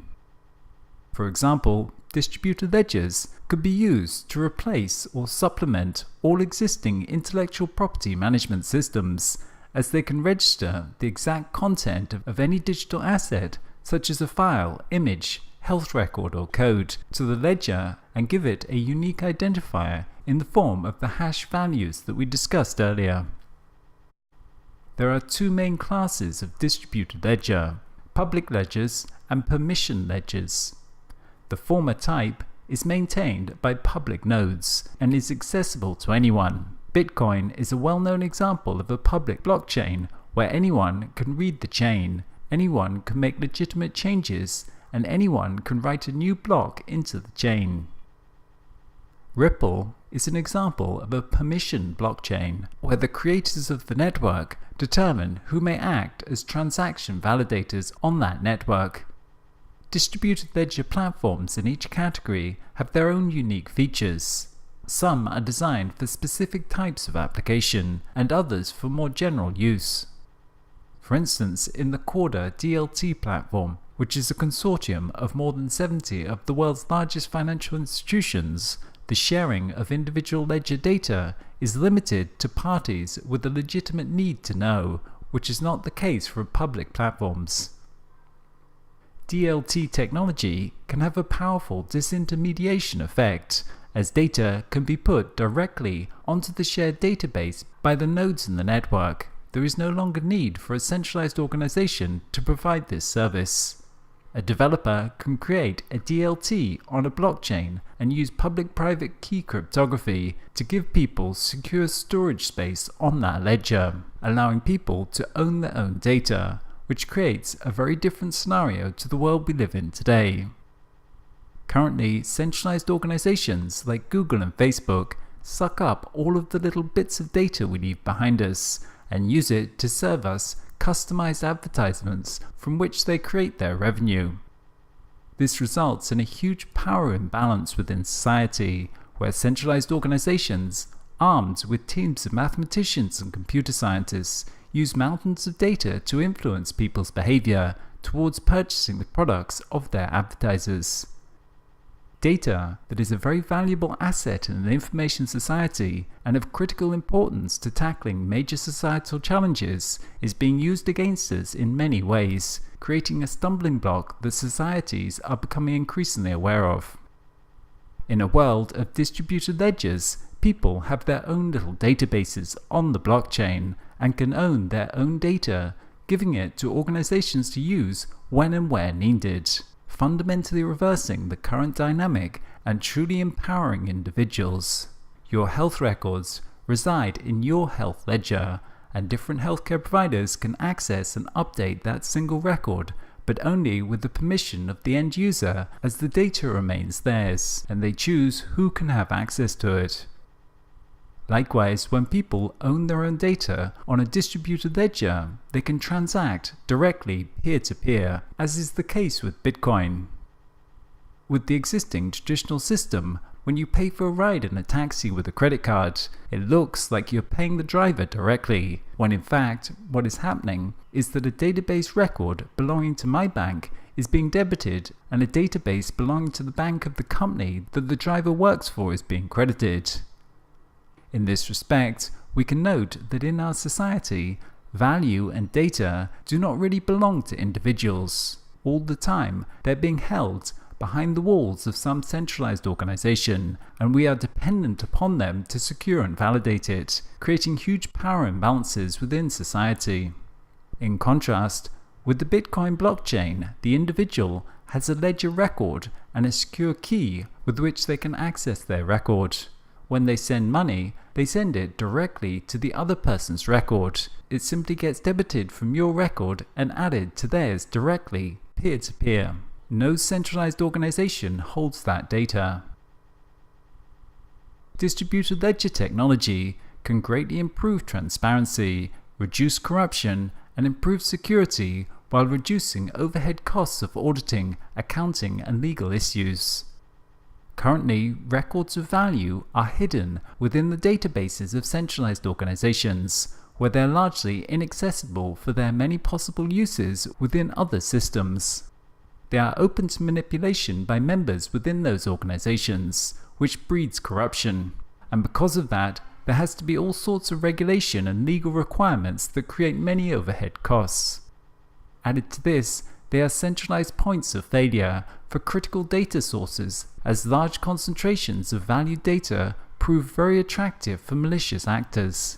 For example, distributed ledgers could be used to replace or supplement all existing intellectual property management systems, as they can register the exact content of any digital asset, such as a file, image, health record, or code, to the ledger and give it a unique identifier in the form of the hash values that we discussed earlier. There are two main classes of distributed ledger: public ledgers and permission ledgers. The former type is maintained by public nodes and is accessible to anyone. Bitcoin is a well-known example of a public blockchain where anyone can read the chain, anyone can make legitimate changes, and anyone can write a new block into the chain. Ripple is an example of a permission blockchain where the creators of the network determine who may act as transaction validators on that network. Distributed ledger platforms in each category have their own unique features. Some are designed for specific types of application, and others for more general use. For instance, in the Corda DLT platform, which is a consortium of more than 70 of the world's largest financial institutions, the sharing of individual ledger data is limited to parties with a legitimate need to know, which is not the case for public platforms. DLT technology can have a powerful disintermediation effect, as data can be put directly onto the shared database by the nodes in the network. There is no longer need for a centralized organization to provide this service. A developer can create a DLT on a blockchain and use public-private key cryptography to give people secure storage space on that ledger, allowing people to own their own data, which creates a very different scenario to the world we live in today. Currently, centralized organizations like Google and Facebook suck up all of the little bits of data we leave behind us and use it to serve us customized advertisements from which they create their revenue. This results in a huge power imbalance within society, where centralized organizations, armed with teams of mathematicians and computer scientists, use mountains of data to influence people's behavior towards purchasing the products of their advertisers. Data that is a very valuable asset in an information society and of critical importance to tackling major societal challenges is being used against us in many ways, creating a stumbling block that societies are becoming increasingly aware of. In a world of distributed ledgers, people have their own little databases on the blockchain and can own their own data, giving it to organizations to use when and where needed, fundamentally reversing the current dynamic and truly empowering individuals. Your health records reside in your health ledger, and different healthcare providers can access and update that single record, but only with the permission of the end user, as the data remains theirs, and they choose who can have access to it. Likewise, when people own their own data on a distributed ledger, they can transact directly peer-to-peer, as is the case with Bitcoin. With the existing traditional system, when you pay for a ride in a taxi with a credit card, it looks like you're paying the driver directly, when in fact, what is happening is that a database record belonging to my bank is being debited and a database belonging to the bank of the company that the driver works for is being credited. In this respect, we can note that in our society, value and data do not really belong to individuals. all the time. They're being held behind the walls of some centralized organization, and we are dependent upon them to secure and validate it, creating huge power imbalances within society. In contrast, with the Bitcoin blockchain, the individual has a ledger record and a secure key with which they can access their record. When they send money, they send it directly to the other person's record. It simply gets debited from your record and added to theirs directly, peer-to-peer. No centralized organization holds that data. Distributed ledger technology can greatly improve transparency, reduce corruption, and improve security while reducing overhead costs of auditing, accounting, and legal issues. Currently, records of value are hidden within the databases of centralized organizations, where they're largely inaccessible for their many possible uses within other systems. They are open to manipulation by members within those organizations, which breeds corruption. And because of that, there has to be all sorts of regulation and legal requirements that create many overhead costs. Added to this, they are centralized points of failure for critical data sources, as large concentrations of valued data prove very attractive for malicious actors.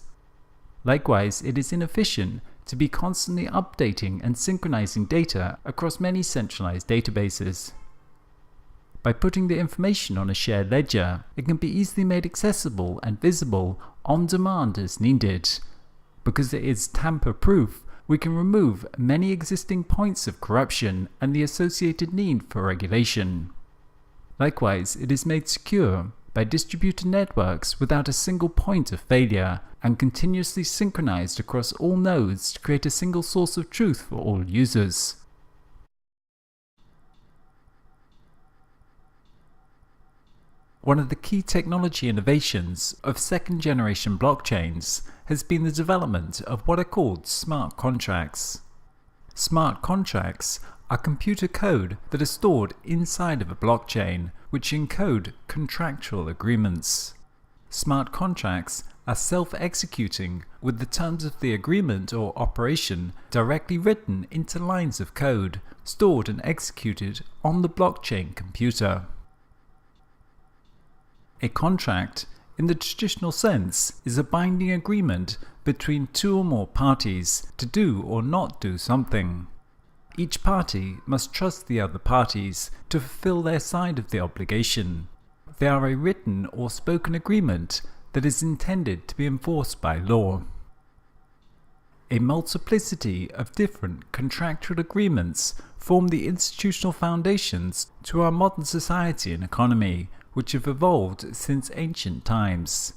Likewise, it is inefficient to be constantly updating and synchronizing data across many centralized databases. By putting the information on a shared ledger, it can be easily made accessible and visible on demand as needed. Because it is tamper-proof, we can remove many existing points of corruption and the associated need for regulation. Likewise, it is made secure by distributed networks without a single point of failure and continuously synchronized across all nodes to create a single source of truth for all users. One of the key technology innovations of second-generation blockchains has been the development of what are called smart contracts. Smart contracts are computer code that are stored inside of a blockchain, which encode contractual agreements. Smart contracts are self-executing, with the terms of the agreement or operation directly written into lines of code, stored and executed on the blockchain computer. A contract, in the traditional sense, is a binding agreement between two or more parties to do or not do something. Each party must trust the other parties to fulfill their side of the obligation. They are a written or spoken agreement that is intended to be enforced by law. A multiplicity of different contractual agreements form the institutional foundations to our modern society and economy, which have evolved since ancient times.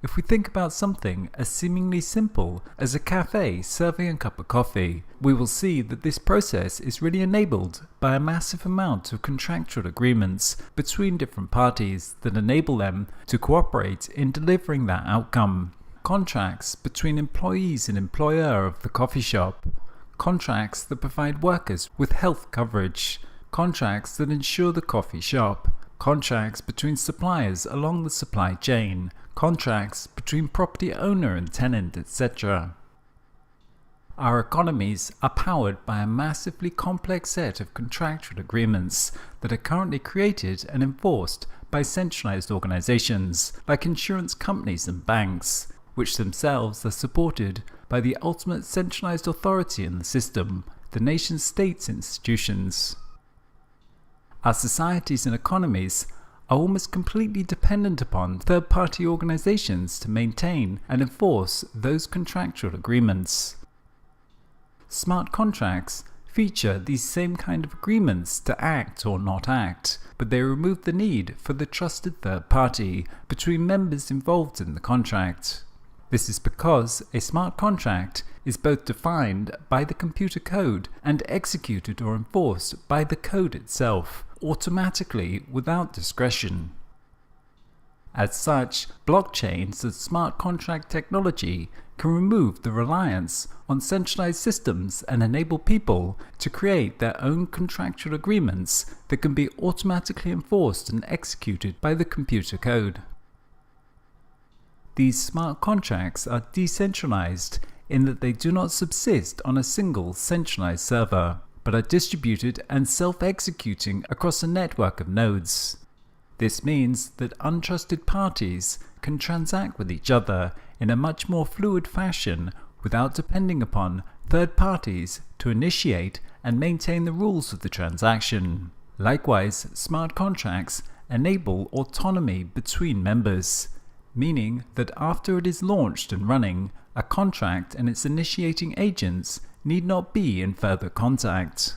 If we think about something as seemingly simple as a cafe serving a cup of coffee, we will see that this process is really enabled by a massive amount of contractual agreements between different parties that enable them to cooperate in delivering that outcome. Contracts between employees and employer of the coffee shop, contracts that provide workers with health coverage, contracts that insure the coffee shop, contracts between suppliers along the supply chain, contracts between property owner and tenant, etc. Our economies are powered by a massively complex set of contractual agreements that are currently created and enforced by centralized organizations like insurance companies and banks, which themselves are supported by the ultimate centralized authority in the system, the nation-state's institutions. Our societies and economies are almost completely dependent upon third-party organizations to maintain and enforce those contractual agreements. Smart contracts feature these same kind of agreements to act or not act, but they remove the need for the trusted third party between members involved in the contract. This is because a smart contract is both defined by the computer code and executed or enforced by the code itself, automatically without discretion. As such, blockchains and smart contract technology can remove the reliance on centralized systems and enable people to create their own contractual agreements that can be automatically enforced and executed by the computer code. These smart contracts are decentralized in that they do not subsist on a single centralized server, but are distributed and self-executing across a network of nodes. This means that untrusted parties can transact with each other in a much more fluid fashion without depending upon third parties to initiate and maintain the rules of the transaction. Likewise, smart contracts enable autonomy between members, meaning that after it is launched and running, a contract and its initiating agents need not be in further contact.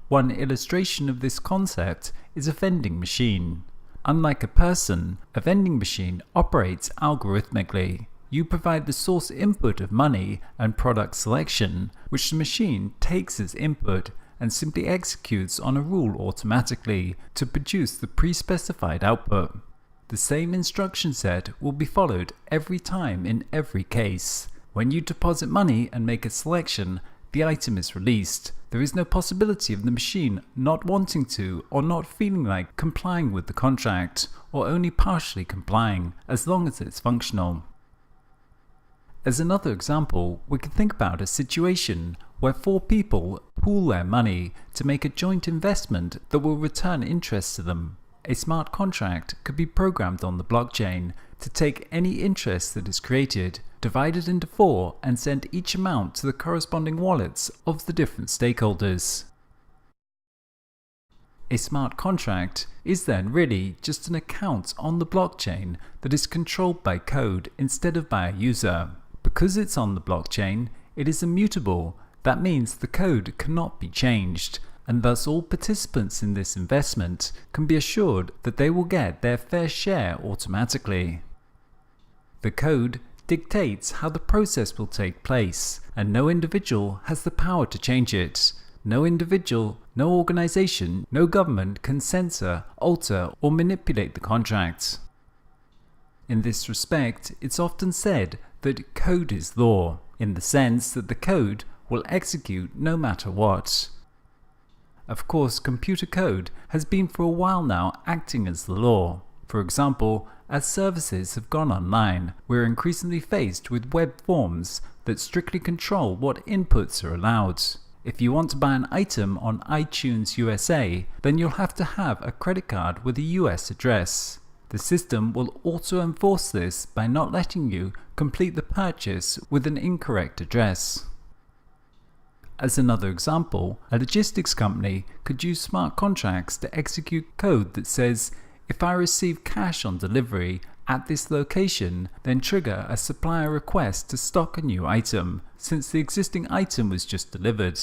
One illustration of this concept is a vending machine. Unlike a person, a vending machine operates algorithmically. You provide the source input of money and product selection, which the machine takes as input and simply executes on a rule automatically to produce the pre-specified output. The same instruction set will be followed every time in every case. When you deposit money and make a selection, the item is released. There is no possibility of the machine not wanting to or not feeling like complying with the contract, or only partially complying, as long as it's functional. As another example, we can think about a situation where 4 people pool their money to make a joint investment that will return interest to them. A smart contract could be programmed on the blockchain to take any interest that is created, divide it into 4, and send each amount to the corresponding wallets of the different stakeholders. A smart contract is then really just an account on the blockchain that is controlled by code instead of by a user. Because it's on the blockchain, it is immutable. That means the code cannot be changed, and thus all participants in this investment can be assured that they will get their fair share automatically. The code dictates how the process will take place, and no individual has the power to change it. No individual, no organization, no government can censor, alter, or manipulate the contract. In this respect, it's often said that code is law, in the sense that the code will execute no matter what. Of course, computer code has been for a while now acting as the law. For example, as services have gone online, we're increasingly faced with web forms that strictly control what inputs are allowed. If you want to buy an item on iTunes USA, then you'll have to have a credit card with a US address. The system will also enforce this by not letting you complete the purchase with an incorrect address. As another example, a logistics company could use smart contracts to execute code that says, if I receive cash on delivery at this location, then trigger a supplier request to stock a new item, since the existing item was just delivered.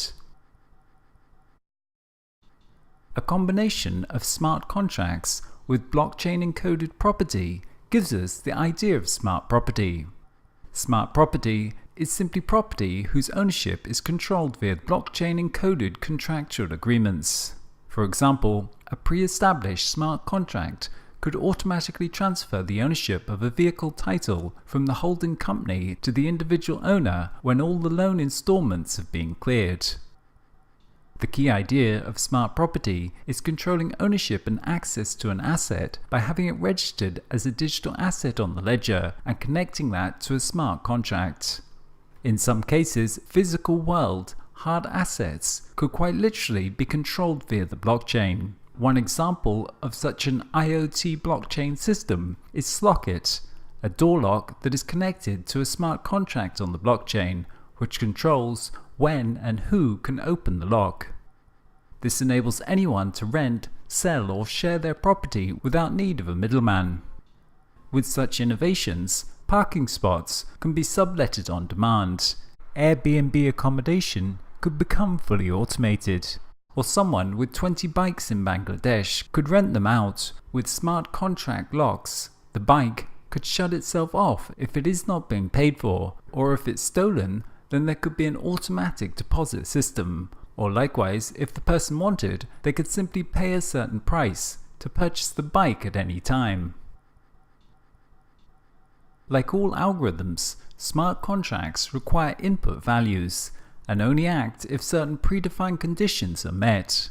A combination of smart contracts with blockchain encoded property gives us the idea of smart property. Smart property is simply property whose ownership is controlled via blockchain encoded contractual agreements. For example, a pre-established smart contract could automatically transfer the ownership of a vehicle title from the holding company to the individual owner when all the loan installments have been cleared. The key idea of smart property is controlling ownership and access to an asset by having it registered as a digital asset on the ledger and connecting that to a smart contract. In some cases, physical world, hard assets could quite literally be controlled via the blockchain. One example of such an IoT blockchain system is Slockit, a door lock that is connected to a smart contract on the blockchain, which controls when and who can open the lock. This enables anyone to rent, sell, or share their property without need of a middleman. With such innovations, parking spots can be subletted on demand. Airbnb accommodation could become fully automated. Or someone with 20 bikes in Bangladesh could rent them out. With smart contract locks, the bike could shut itself off if it is not being paid for, or if it's stolen, then there could be an automatic deposit system. Or likewise, if the person wanted, they could simply pay a certain price to purchase the bike at any time. Like all algorithms, smart contracts require input values and only act if certain predefined conditions are met.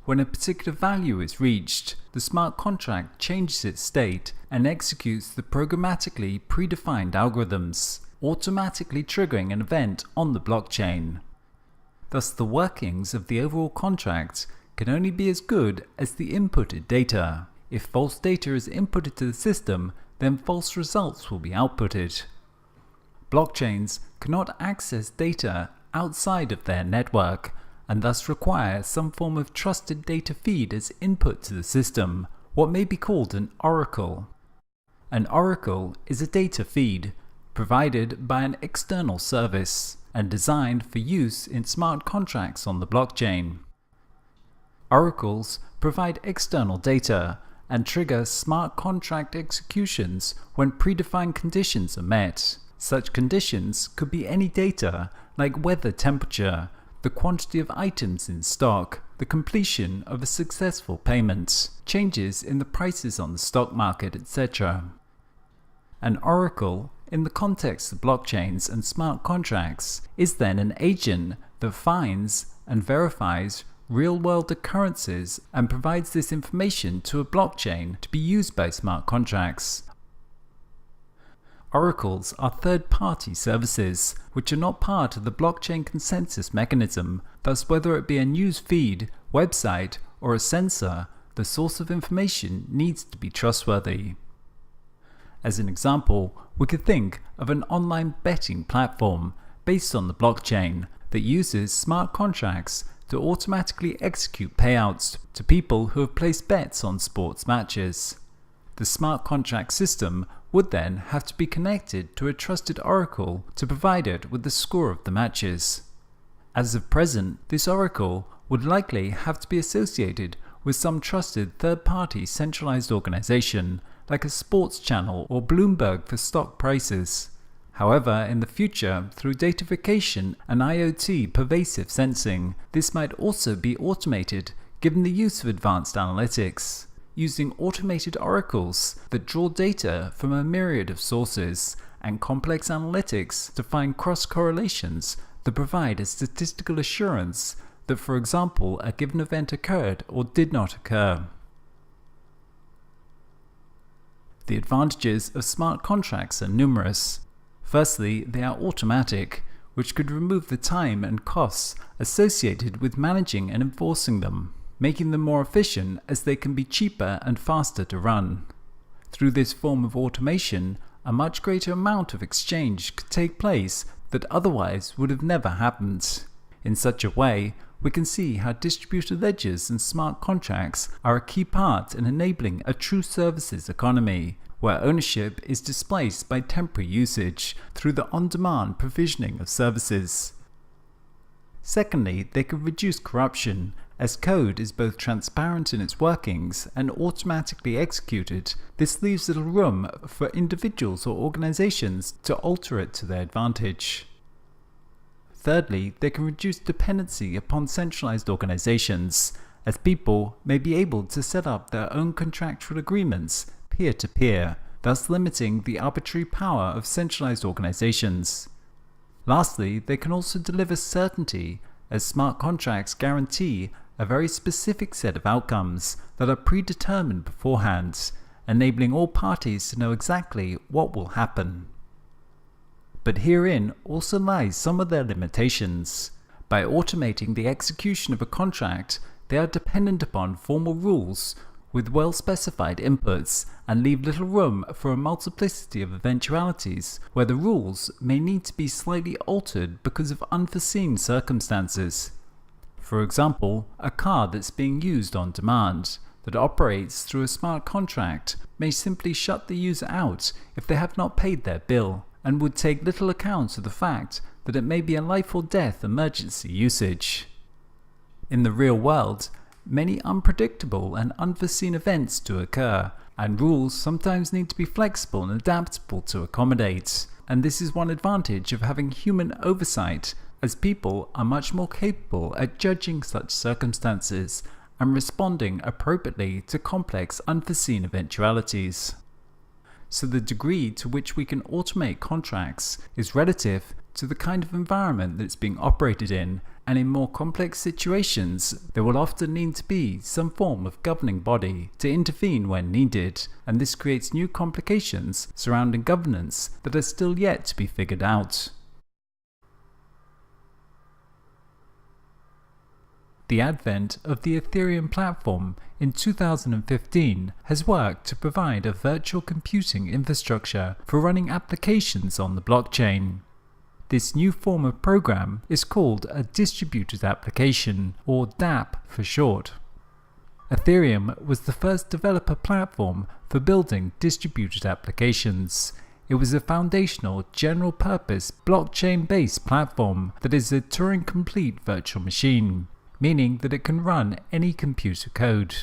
When a particular value is reached, the smart contract changes its state and executes the programmatically predefined algorithms, automatically triggering an event on the blockchain. Thus, the workings of the overall contract can only be as good as the inputted data. If false data is inputted to the system, then false results will be outputted. Blockchains cannot access data outside of their network, and thus require some form of trusted data feed as input to the system, what may be called an oracle. An oracle is a data feed provided by an external service and designed for use in smart contracts on the blockchain. Oracles provide external data and trigger smart contract executions when predefined conditions are met. Such conditions could be any data like weather temperature, the quantity of items in stock, the completion of a successful payment, changes in the prices on the stock market, etc. An oracle, in the context of blockchains and smart contracts, is then an agent that finds and verifies real-world occurrences and provides this information to a blockchain to be used by smart contracts. Oracles are third-party services which are not part of the blockchain consensus mechanism. Thus, whether it be a news feed, website, or a sensor, the source of information needs to be trustworthy. As an example, we could think of an online betting platform based on the blockchain that uses smart contracts to automatically execute payouts to people who have placed bets on sports matches. The smart contract system would then have to be connected to a trusted oracle to provide it with the score of the matches. As of present, this oracle would likely have to be associated with some trusted third-party centralized organization, like a sports channel or Bloomberg for stock prices. However, in the future, through datafication and IoT pervasive sensing, this might also be automated given the use of advanced analytics, using automated oracles that draw data from a myriad of sources and complex analytics to find cross-correlations that provide a statistical assurance that, for example, a given event occurred or did not occur. The advantages of smart contracts are numerous. Firstly, they are automatic, which could remove the time and costs associated with managing and enforcing them, making them more efficient as they can be cheaper and faster to run. Through this form of automation, a much greater amount of exchange could take place that otherwise would have never happened. In such a way, we can see how distributed ledgers and smart contracts are a key part in enabling a true services economy, where ownership is displaced by temporary usage through the on-demand provisioning of services. Secondly, they can reduce corruption, as code is both transparent in its workings and automatically executed. This leaves little room for individuals or organizations to alter it to their advantage. Thirdly, they can reduce dependency upon centralized organizations, as people may be able to set up their own contractual agreements peer-to-peer, thus limiting the arbitrary power of centralized organizations. Lastly, they can also deliver certainty, as smart contracts guarantee a very specific set of outcomes that are predetermined beforehand, enabling all parties to know exactly what will happen. But herein also lies some of their limitations. By automating the execution of a contract, they are dependent upon formal rules with well-specified inputs and leave little room for a multiplicity of eventualities where the rules may need to be slightly altered because of unforeseen circumstances. For example, a car that's being used on demand that operates through a smart contract may simply shut the user out if they have not paid their bill, and would take little account of the fact that it may be a life or death emergency usage. In the real world, many unpredictable and unforeseen events do occur, and rules sometimes need to be flexible and adaptable to accommodate. And this is one advantage of having human oversight, as people are much more capable at judging such circumstances and responding appropriately to complex unforeseen eventualities. So the degree to which we can automate contracts is relative to the kind of environment that's being operated in, and in more complex situations, there will often need to be some form of governing body to intervene when needed, and this creates new complications surrounding governance that are still yet to be figured out. The advent of the Ethereum platform in 2015 has worked to provide a virtual computing infrastructure for running applications on the blockchain. This new form of program is called a distributed application, or dApp for short. Ethereum was the first developer platform for building distributed applications. It was a foundational, general-purpose, blockchain-based platform that is a Turing-complete virtual machine, meaning that it can run any computer code.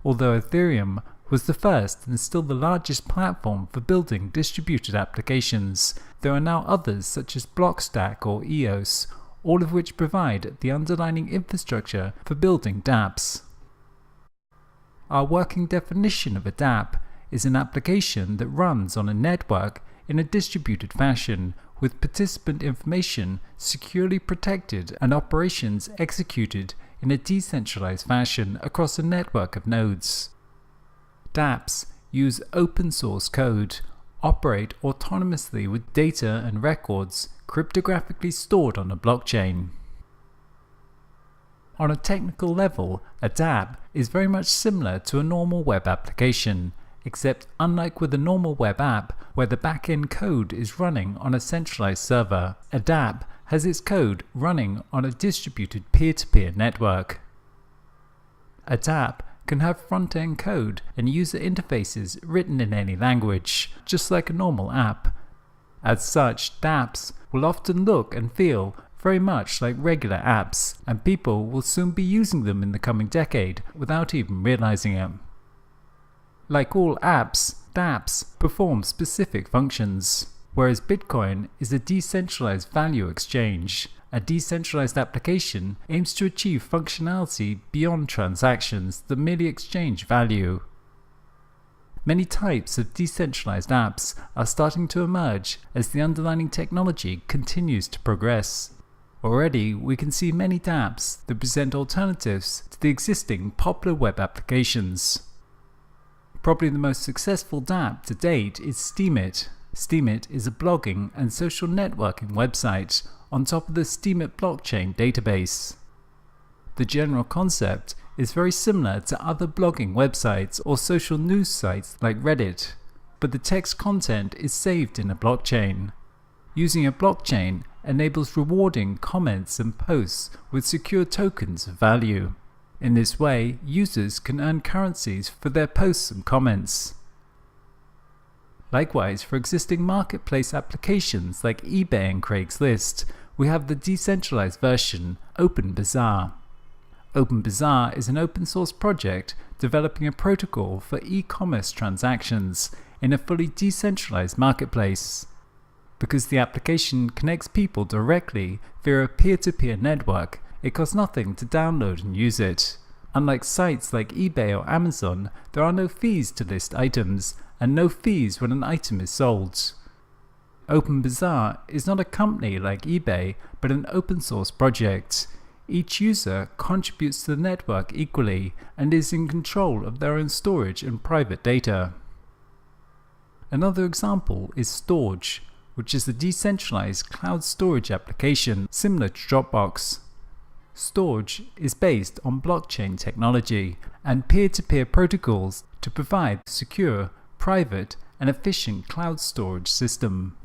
Although Ethereum was the first and still the largest platform for building distributed applications, there are now others such as Blockstack or EOS, all of which provide the underlying infrastructure for building dApps. Our working definition of a dApp is an application that runs on a network in a distributed fashion, with participant information securely protected and operations executed in a decentralized fashion across a network of nodes. dApps use open source code, operate autonomously with data and records cryptographically stored on a blockchain. On a technical level, a dApp is very much similar to a normal web application, except unlike with a normal web app where the back-end code is running on a centralized server, a dApp has its code running on a distributed peer-to-peer network. A dApp can have front-end code and user interfaces written in any language, just like a normal app. As such, dApps will often look and feel very much like regular apps, and people will soon be using them in the coming decade without even realizing it. Like all apps, dApps perform specific functions. Whereas Bitcoin is a decentralized value exchange, a decentralized application aims to achieve functionality beyond transactions that merely exchange value. Many types of decentralized apps are starting to emerge as the underlying technology continues to progress. Already, we can see many dApps that present alternatives to the existing popular web applications. Probably the most successful dApp to date is Steemit. Steemit is a blogging and social networking website on top of the Steemit blockchain database. The general concept is very similar to other blogging websites or social news sites like Reddit, but the text content is saved in a blockchain. Using a blockchain enables rewarding comments and posts with secure tokens of value. In this way, users can earn currencies for their posts and comments. Likewise, for existing marketplace applications like eBay and Craigslist, we have the decentralized version, OpenBazaar. OpenBazaar is an open source project developing a protocol for e-commerce transactions in a fully decentralized marketplace. Because the application connects people directly via a peer-to-peer network, it costs nothing to download and use it. Unlike sites like eBay or Amazon, there are no fees to list items, and no fees when an item is sold. OpenBazaar is not a company like eBay, but an open source project. Each user contributes to the network equally and is in control of their own storage and private data. Another example is Storj, which is a decentralized cloud storage application similar to Dropbox. Storj is based on blockchain technology and peer-to-peer protocols to provide a secure, private, and efficient cloud storage system.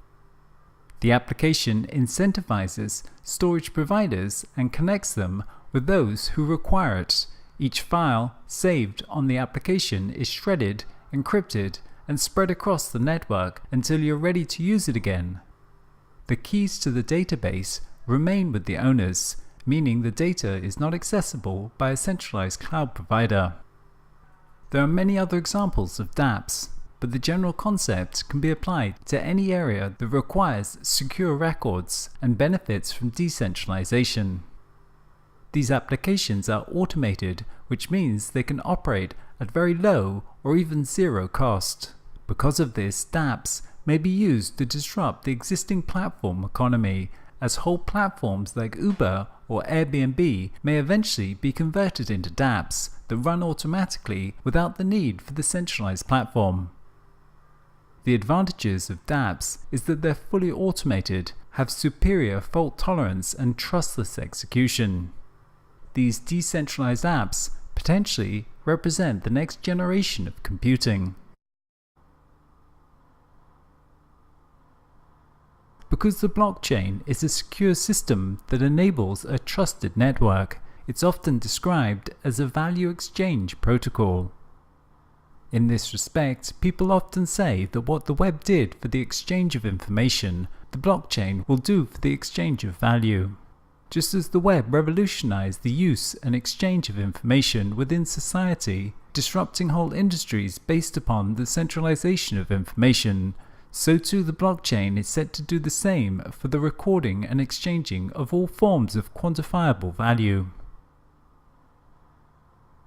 The application incentivizes storage providers and connects them with those who require it. Each file saved on the application is shredded, encrypted, and spread across the network until you're ready to use it again. The keys to the database remain with the owners, meaning the data is not accessible by a centralized cloud provider. There are many other examples of dApps, but the general concept can be applied to any area that requires secure records and benefits from decentralization. These applications are automated, which means they can operate at very low or even zero cost. Because of this, dApps may be used to disrupt the existing platform economy, as whole platforms like Uber or Airbnb may eventually be converted into dApps that run automatically without the need for the centralized platform. The advantages of dApps is that they're fully automated, have superior fault tolerance and trustless execution. These decentralized apps potentially represent the next generation of computing. Because the blockchain is a secure system that enables a trusted network, it's often described as a value exchange protocol. In this respect, people often say that what the web did for the exchange of information, the blockchain will do for the exchange of value. Just as the web revolutionized the use and exchange of information within society, disrupting whole industries based upon the centralization of information, so too the blockchain is set to do the same for the recording and exchanging of all forms of quantifiable value.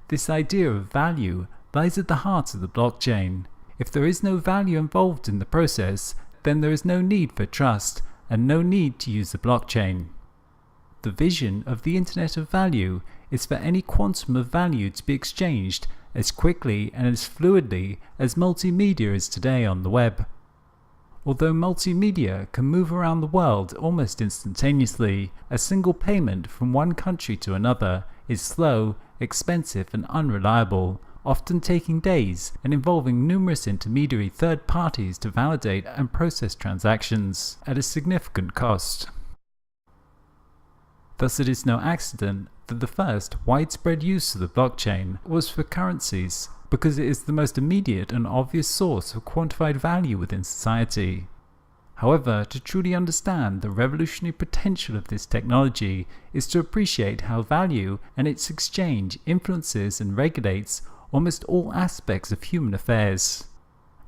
This idea of value lies at the heart of the blockchain. If there is no value involved in the process, then there is no need for trust and no need to use the blockchain. The vision of the Internet of Value is for any quantum of value to be exchanged as quickly and as fluidly as multimedia is today on the web. Although multimedia can move around the world almost instantaneously, a single payment from one country to another is slow, expensive and unreliable, often taking days and involving numerous intermediary third parties to validate and process transactions at a significant cost. Thus, it is no accident that the first widespread use of the blockchain was for currencies, because it is the most immediate and obvious source of quantified value within society. However, to truly understand the revolutionary potential of this technology is to appreciate how value and its exchange influences and regulates almost all aspects of human affairs.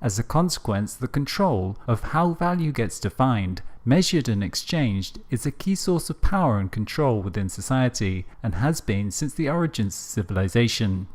As a consequence, the control of how value gets defined, measured and exchanged is a key source of power and control within society and has been since the origins of civilization.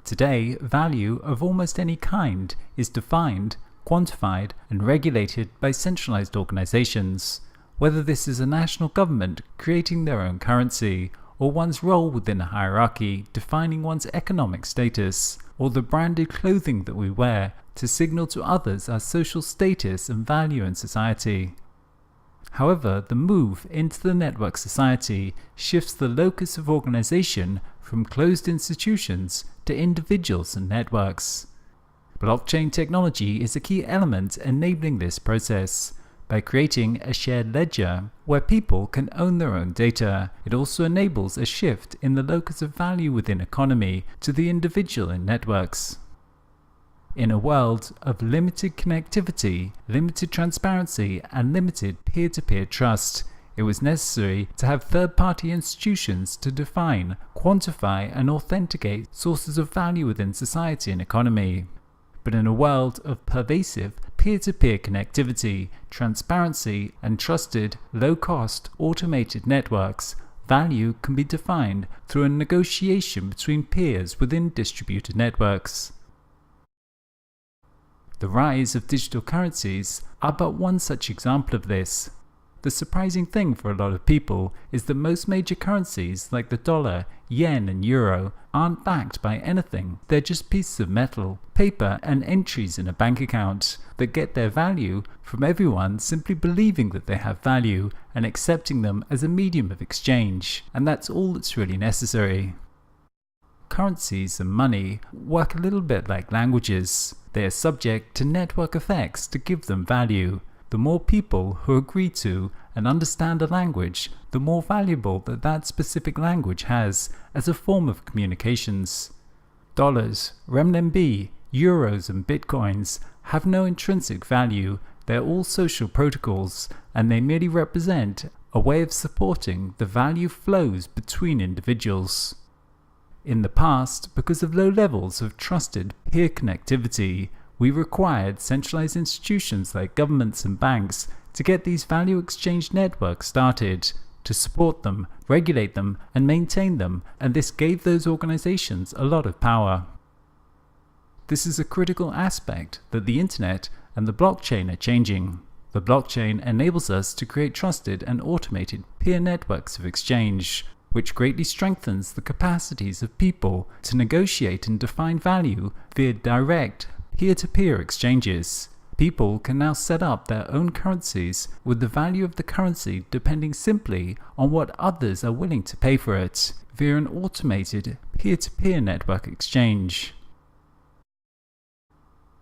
Today, value of almost any kind is defined, quantified and regulated by centralized organizations, whether this is a national government creating their own currency, or one's role within a hierarchy defining one's economic status, or the branded clothing that we wear to signal to others our social status and value in society. However, the move into the network society shifts the locus of organization from closed institutions to individuals and networks. Blockchain technology is a key element enabling this process. By creating a shared ledger where people can own their own data, it also enables a shift in the locus of value within economy to the individual in networks. In a world of limited connectivity, limited transparency, and limited peer-to-peer trust, it was necessary to have third-party institutions to define, quantify, and authenticate sources of value within society and economy. But in a world of pervasive peer-to-peer connectivity, transparency, and trusted, low-cost, automated networks, value can be defined through a negotiation between peers within distributed networks. The rise of digital currencies are but one such example of this. The surprising thing for a lot of people is that most major currencies like the dollar, yen and euro aren't backed by anything. They're just pieces of metal, paper and entries in a bank account that get their value from everyone simply believing that they have value and accepting them as a medium of exchange. And that's all that's really necessary. Currencies and money work a little bit like languages. They are subject to network effects to give them value. The more people who agree to and understand a language, the more valuable that specific language has as a form of communications. Dollars, renminbi, euros and bitcoins have no intrinsic value. They're all social protocols, and they merely represent a way of supporting the value flows between individuals. In the past, because of low levels of trusted peer connectivity, we required centralized institutions like governments and banks to get these value exchange networks started, to support them, regulate them, and maintain them, and this gave those organizations a lot of power. This is a critical aspect that the internet and the blockchain are changing. The blockchain enables us to create trusted and automated peer networks of exchange, which greatly strengthens the capacities of people to negotiate and define value via direct peer-to-peer exchanges. People can now set up their own currencies with the value of the currency depending simply on what others are willing to pay for it via an automated peer-to-peer network exchange.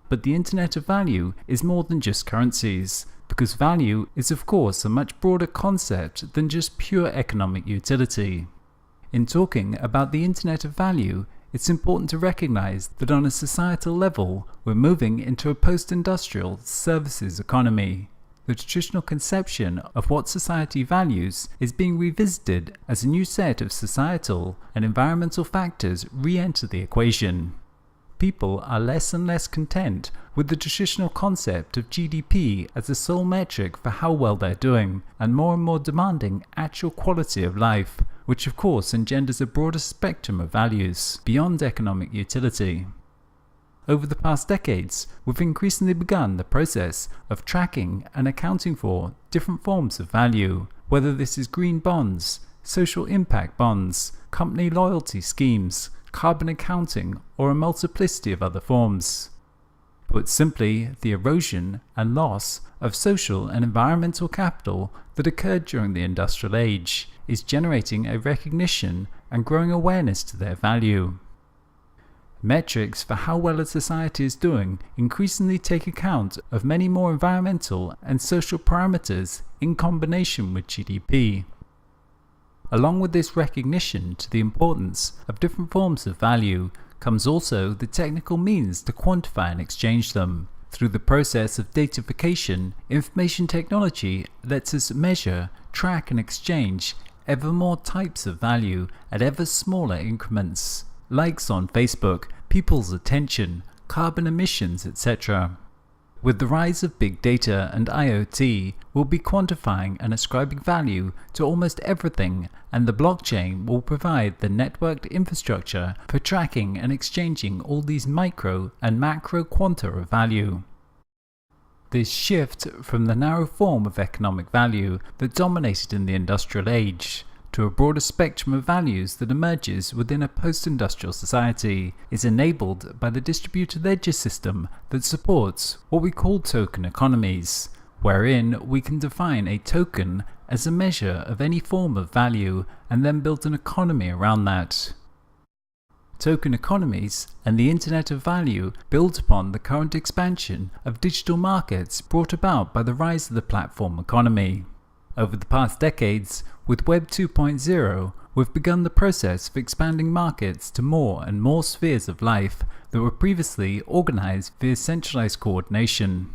But the Internet of Value is more than just currencies, because value is of course a much broader concept than just pure economic utility. In talking about the Internet of Value, it's important to recognize that on a societal level, we're moving into a post-industrial services economy. The traditional conception of what society values is being revisited as a new set of societal and environmental factors re-enter the equation. People are less and less content with the traditional concept of GDP as a sole metric for how well they're doing, and more demanding actual quality of life, which of course engenders a broader spectrum of values beyond economic utility. Over the past decades, we've increasingly begun the process of tracking and accounting for different forms of value, whether this is green bonds, social impact bonds, company loyalty schemes, carbon accounting, or a multiplicity of other forms. Put simply, the erosion and loss of social and environmental capital that occurred during the industrial age is generating a recognition and growing awareness to their value. Metrics for how well a society is doing increasingly take account of many more environmental and social parameters in combination with GDP. Along with this recognition to the importance of different forms of value comes also the technical means to quantify and exchange them. Through the process of datafication, information technology lets us measure, track and exchange ever more types of value at ever smaller increments. Likes on Facebook, people's attention, carbon emissions, etc. With the rise of big data and IoT, we'll be quantifying and ascribing value to almost everything, and the blockchain will provide the networked infrastructure for tracking and exchanging all these micro and macro quanta of value. This shift from the narrow form of economic value that dominated in the industrial age to a broader spectrum of values that emerges within a post-industrial society is enabled by the distributed ledger system that supports what we call token economies, wherein we can define a token as a measure of any form of value and then build an economy around that. Token economies and the Internet of Value build upon the current expansion of digital markets brought about by the rise of the platform economy. Over the past decades, with Web 2.0, we've begun the process of expanding markets to more and more spheres of life that were previously organized via centralized coordination.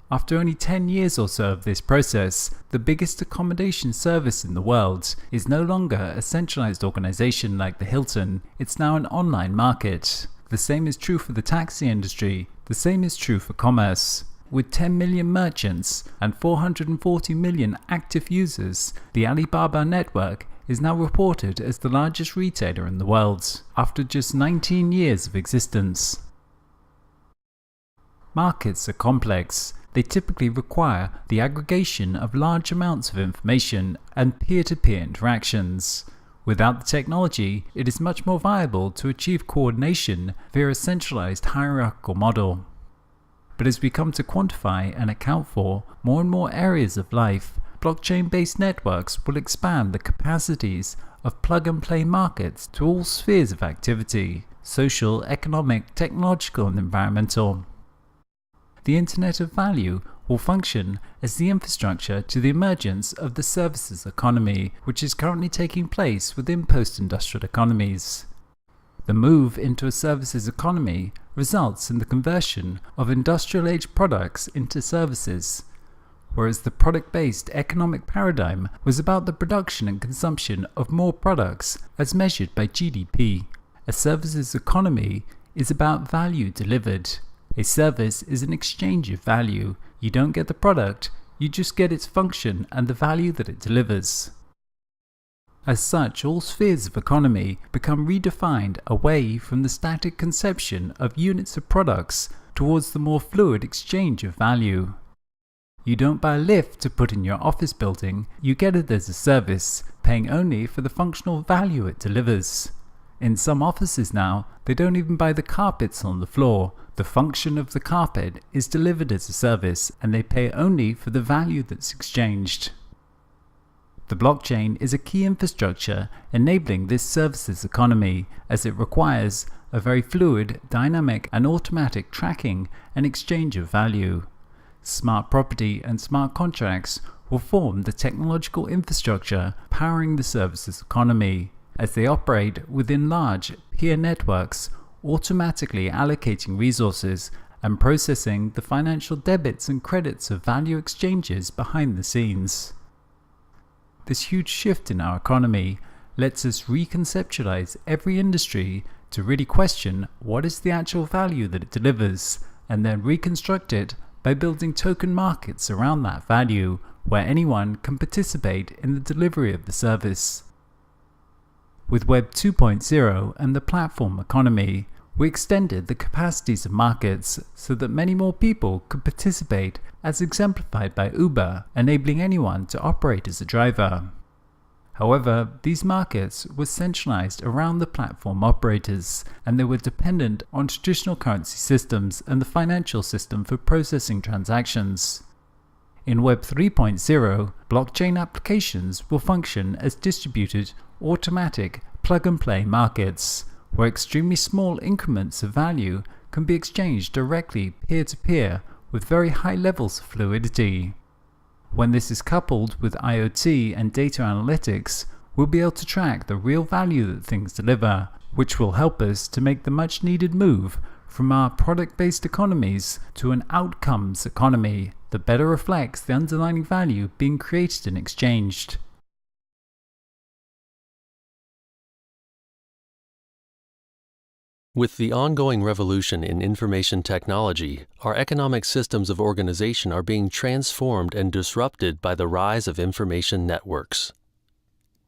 After only 10 years or so of this process, the biggest accommodation service in the world is no longer a centralized organization like the Hilton, it's now an online market. The same is true for the taxi industry, the same is true for commerce. With 10 million merchants and 440 million active users, the Alibaba network is now reported as the largest retailer in the world, after just 19 years of existence. Markets are complex. They typically require the aggregation of large amounts of information and peer-to-peer interactions. Without the technology, it is much more viable to achieve coordination via a centralized hierarchical model. But as we come to quantify and account for more and more areas of life, blockchain-based networks will expand the capacities of plug-and-play markets to all spheres of activity: social, economic, technological, and environmental. The Internet of Value will function as the infrastructure to the emergence of the services economy, which is currently taking place within post-industrial economies. The move into a services economy results in the conversion of industrial-age products into services, whereas the product-based economic paradigm was about the production and consumption of more products as measured by GDP. A services economy is about value delivered. A service is an exchange of value. You don't get the product, you just get its function and the value that it delivers. As such, all spheres of economy become redefined away from the static conception of units of products towards the more fluid exchange of value. You don't buy a lift to put in your office building, you get it as a service, paying only for the functional value it delivers. In some offices now, they don't even buy the carpets on the floor. The function of the carpet is delivered as a service, and they pay only for the value that's exchanged. The blockchain is a key infrastructure enabling this services economy, as it requires a very fluid, dynamic and automatic tracking and exchange of value. Smart property and smart contracts will form the technological infrastructure powering the services economy, as they operate within large peer networks, automatically allocating resources and processing the financial debits and credits of value exchanges behind the scenes. This huge shift in our economy lets us reconceptualize every industry to really question what is the actual value that it delivers, and then reconstruct it by building token markets around that value, where anyone can participate in the delivery of the service. With Web 2.0 and the platform economy, we extended the capacities of markets so that many more people could participate, as exemplified by Uber, enabling anyone to operate as a driver. However, these markets were centralized around the platform operators, and they were dependent on traditional currency systems and the financial system for processing transactions. In Web 3.0, blockchain applications will function as distributed, automatic, plug-and-play markets, where extremely small increments of value can be exchanged directly peer-to-peer with very high levels of fluidity. When this is coupled with IoT and data analytics, we'll be able to track the real value that things deliver, which will help us to make the much needed move from our product-based economies to an outcomes economy that better reflects the underlying value being created and exchanged. With the ongoing revolution in information technology, our economic systems of organization are being transformed and disrupted by the rise of information networks.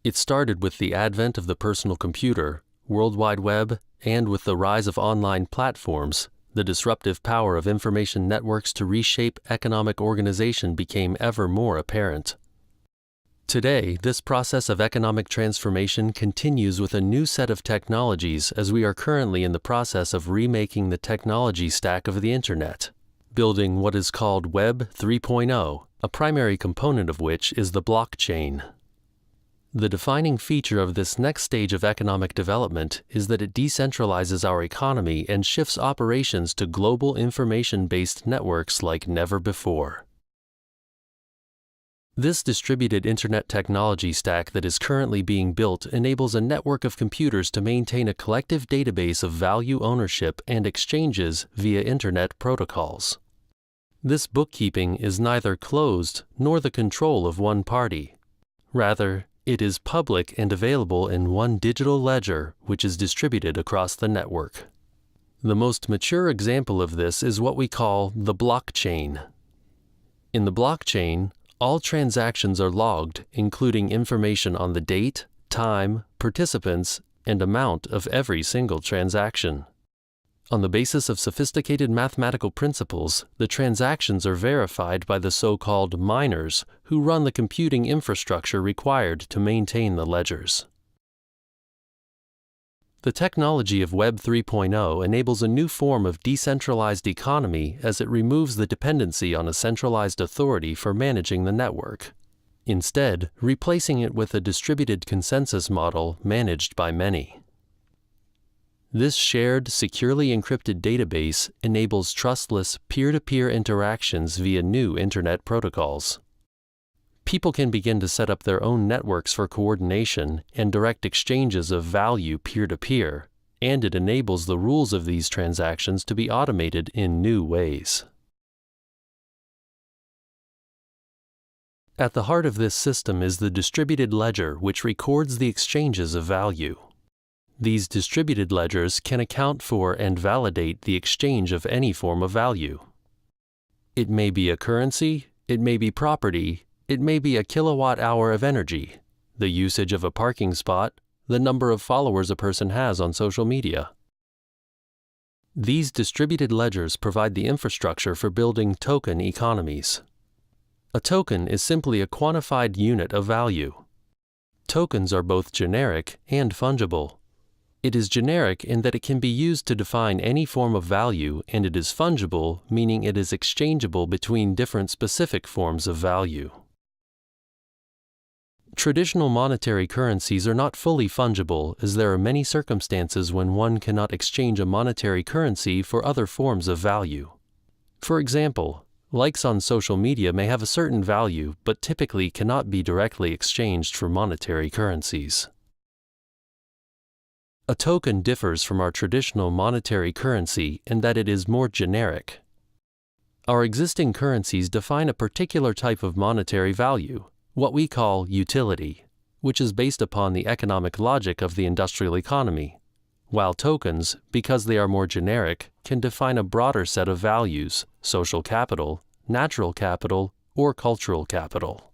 It started with the advent of the personal computer, World Wide Web, and with the rise of online platforms, the disruptive power of information networks to reshape economic organization became ever more apparent. Today, this process of economic transformation continues with a new set of technologies, as we are currently in the process of remaking the technology stack of the Internet, building what is called Web 3.0, a primary component of which is the blockchain. The defining feature of this next stage of economic development is that it decentralizes our economy and shifts operations to global information-based networks like never before. This distributed Internet technology stack that is currently being built enables a network of computers to maintain a collective database of value ownership and exchanges via Internet protocols. This bookkeeping is neither closed nor the control of one party. Rather, it is public and available in one digital ledger, which is distributed across the network. The most mature example of this is what we call the blockchain. In the blockchain, all transactions are logged, including information on the date, time, participants, and amount of every single transaction. On the basis of sophisticated mathematical principles, the transactions are verified by the so-called miners who run the computing infrastructure required to maintain the ledgers. The technology of Web 3.0 enables a new form of decentralized economy, as it removes the dependency on a centralized authority for managing the network, instead replacing it with a distributed consensus model managed by many. This shared, securely encrypted database enables trustless, peer-to-peer interactions via new Internet protocols. People can begin to set up their own networks for coordination and direct exchanges of value peer-to-peer, and it enables the rules of these transactions to be automated in new ways. At the heart of this system is the distributed ledger, which records the exchanges of value. These distributed ledgers can account for and validate the exchange of any form of value. It may be a currency, it may be property, it may be a kilowatt-hour of energy, the usage of a parking spot, the number of followers a person has on social media. These distributed ledgers provide the infrastructure for building token economies. A token is simply a quantified unit of value. Tokens are both generic and fungible. It is generic in that it can be used to define any form of value, and it is fungible, meaning it is exchangeable between different specific forms of value. Traditional monetary currencies are not fully fungible, as there are many circumstances when one cannot exchange a monetary currency for other forms of value. For example, likes on social media may have a certain value, but typically cannot be directly exchanged for monetary currencies. A token differs from our traditional monetary currency in that it is more generic. Our existing currencies define a particular type of monetary value, what we call utility, which is based upon the economic logic of the industrial economy, while tokens, because they are more generic, can define a broader set of values, social capital, natural capital, or cultural capital.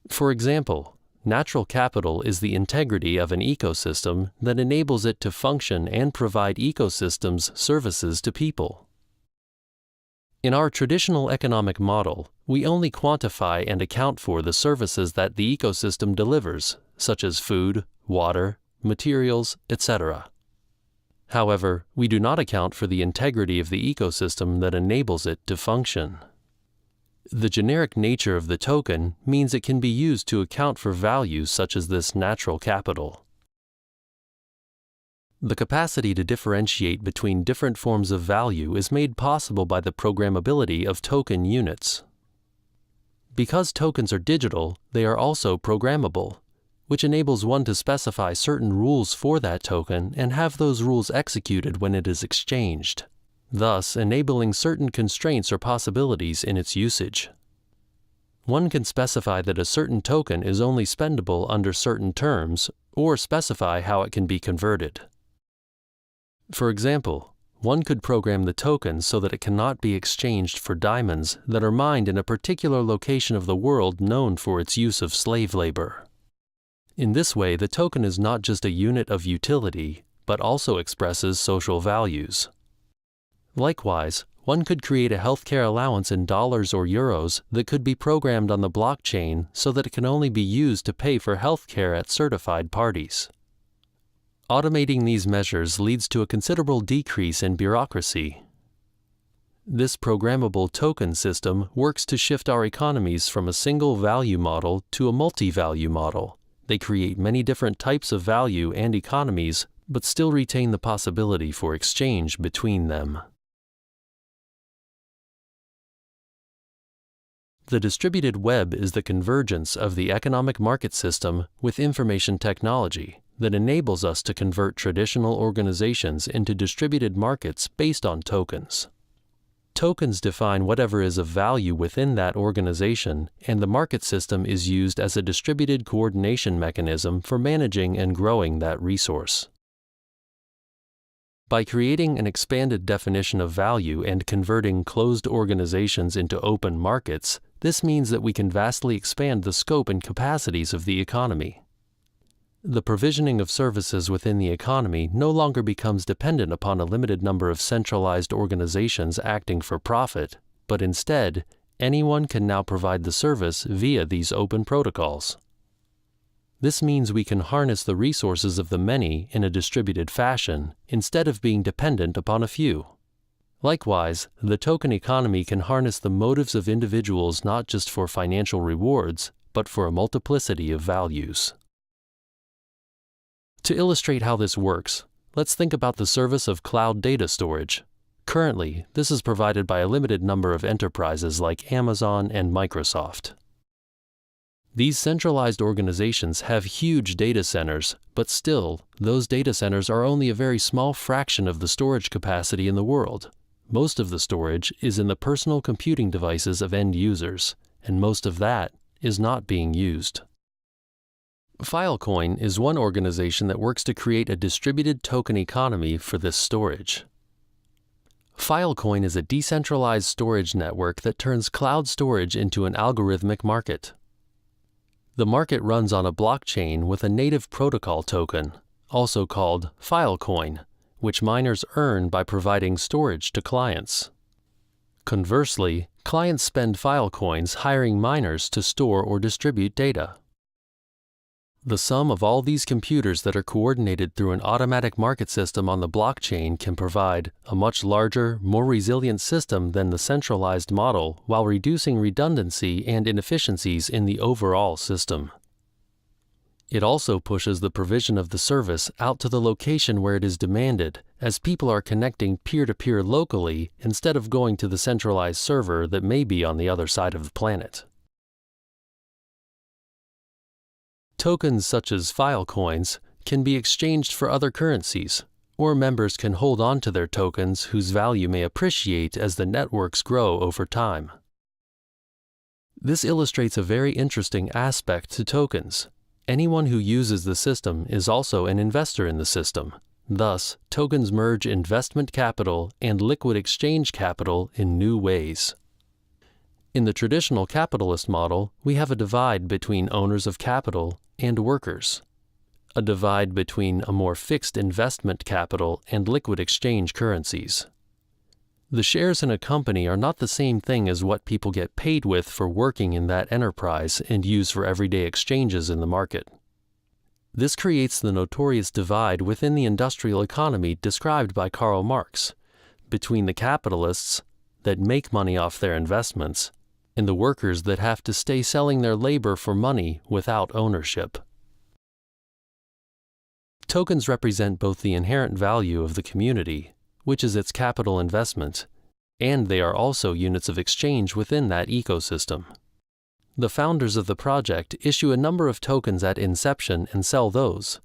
For example, natural capital is the integrity of an ecosystem that enables it to function and provide ecosystems services to people. In our traditional economic model, we only quantify and account for the services that the ecosystem delivers, such as food, water, materials, etc. However, we do not account for the integrity of the ecosystem that enables it to function. The generic nature of the token means it can be used to account for values such as this natural capital. The capacity to differentiate between different forms of value is made possible by the programmability of token units. Because tokens are digital, they are also programmable, which enables one to specify certain rules for that token and have those rules executed when it is exchanged, thus enabling certain constraints or possibilities in its usage. One can specify that a certain token is only spendable under certain terms, or specify how it can be converted. For example, one could program the token so that it cannot be exchanged for diamonds that are mined in a particular location of the world known for its use of slave labor. In this way, the token is not just a unit of utility, but also expresses social values. Likewise, one could create a healthcare allowance in dollars or euros that could be programmed on the blockchain so that it can only be used to pay for healthcare at certified parties. Automating these measures leads to a considerable decrease in bureaucracy. This programmable token system works to shift our economies from a single value model to a multi-value model. They create many different types of value and economies, but still retain the possibility for exchange between them. The distributed web is the convergence of the economic market system with information technology that enables us to convert traditional organizations into distributed markets based on tokens. Tokens define whatever is of value within that organization, and the market system is used as a distributed coordination mechanism for managing and growing that resource. By creating an expanded definition of value and converting closed organizations into open markets, this means that we can vastly expand the scope and capacities of the economy. The provisioning of services within the economy no longer becomes dependent upon a limited number of centralized organizations acting for profit, but instead, anyone can now provide the service via these open protocols. This means we can harness the resources of the many in a distributed fashion instead of being dependent upon a few. Likewise, the token economy can harness the motives of individuals not just for financial rewards, but for a multiplicity of values. To illustrate how this works, let's think about the service of cloud data storage. Currently, this is provided by a limited number of enterprises like Amazon and Microsoft. These centralized organizations have huge data centers, but still, those data centers are only a very small fraction of the storage capacity in the world. Most of the storage is in the personal computing devices of end users, and most of that is not being used. Filecoin is one organization that works to create a distributed token economy for this storage. Filecoin is a decentralized storage network that turns cloud storage into an algorithmic market. The market runs on a blockchain with a native protocol token, also called Filecoin, which miners earn by providing storage to clients. Conversely, clients spend Filecoins hiring miners to store or distribute data. The sum of all these computers that are coordinated through an automatic market system on the blockchain can provide a much larger, more resilient system than the centralized model while reducing redundancy and inefficiencies in the overall system. It also pushes the provision of the service out to the location where it is demanded, as people are connecting peer-to-peer locally instead of going to the centralized server that may be on the other side of the planet. Tokens such as Filecoins can be exchanged for other currencies, or members can hold on to their tokens whose value may appreciate as the networks grow over time. This illustrates a very interesting aspect to tokens. Anyone who uses the system is also an investor in the system. Thus, tokens merge investment capital and liquid exchange capital in new ways. In the traditional capitalist model, we have a divide between owners of capital and workers, a divide between a more fixed investment capital and liquid exchange currencies. The shares in a company are not the same thing as what people get paid with for working in that enterprise and use for everyday exchanges in the market. This creates the notorious divide within the industrial economy described by Karl Marx, between the capitalists that make money off their investments and the workers that have to stay selling their labor for money without ownership. Tokens represent both the inherent value of the community, which is its capital investment, and they are also units of exchange within that ecosystem. The founders of the project issue a number of tokens at inception and sell those.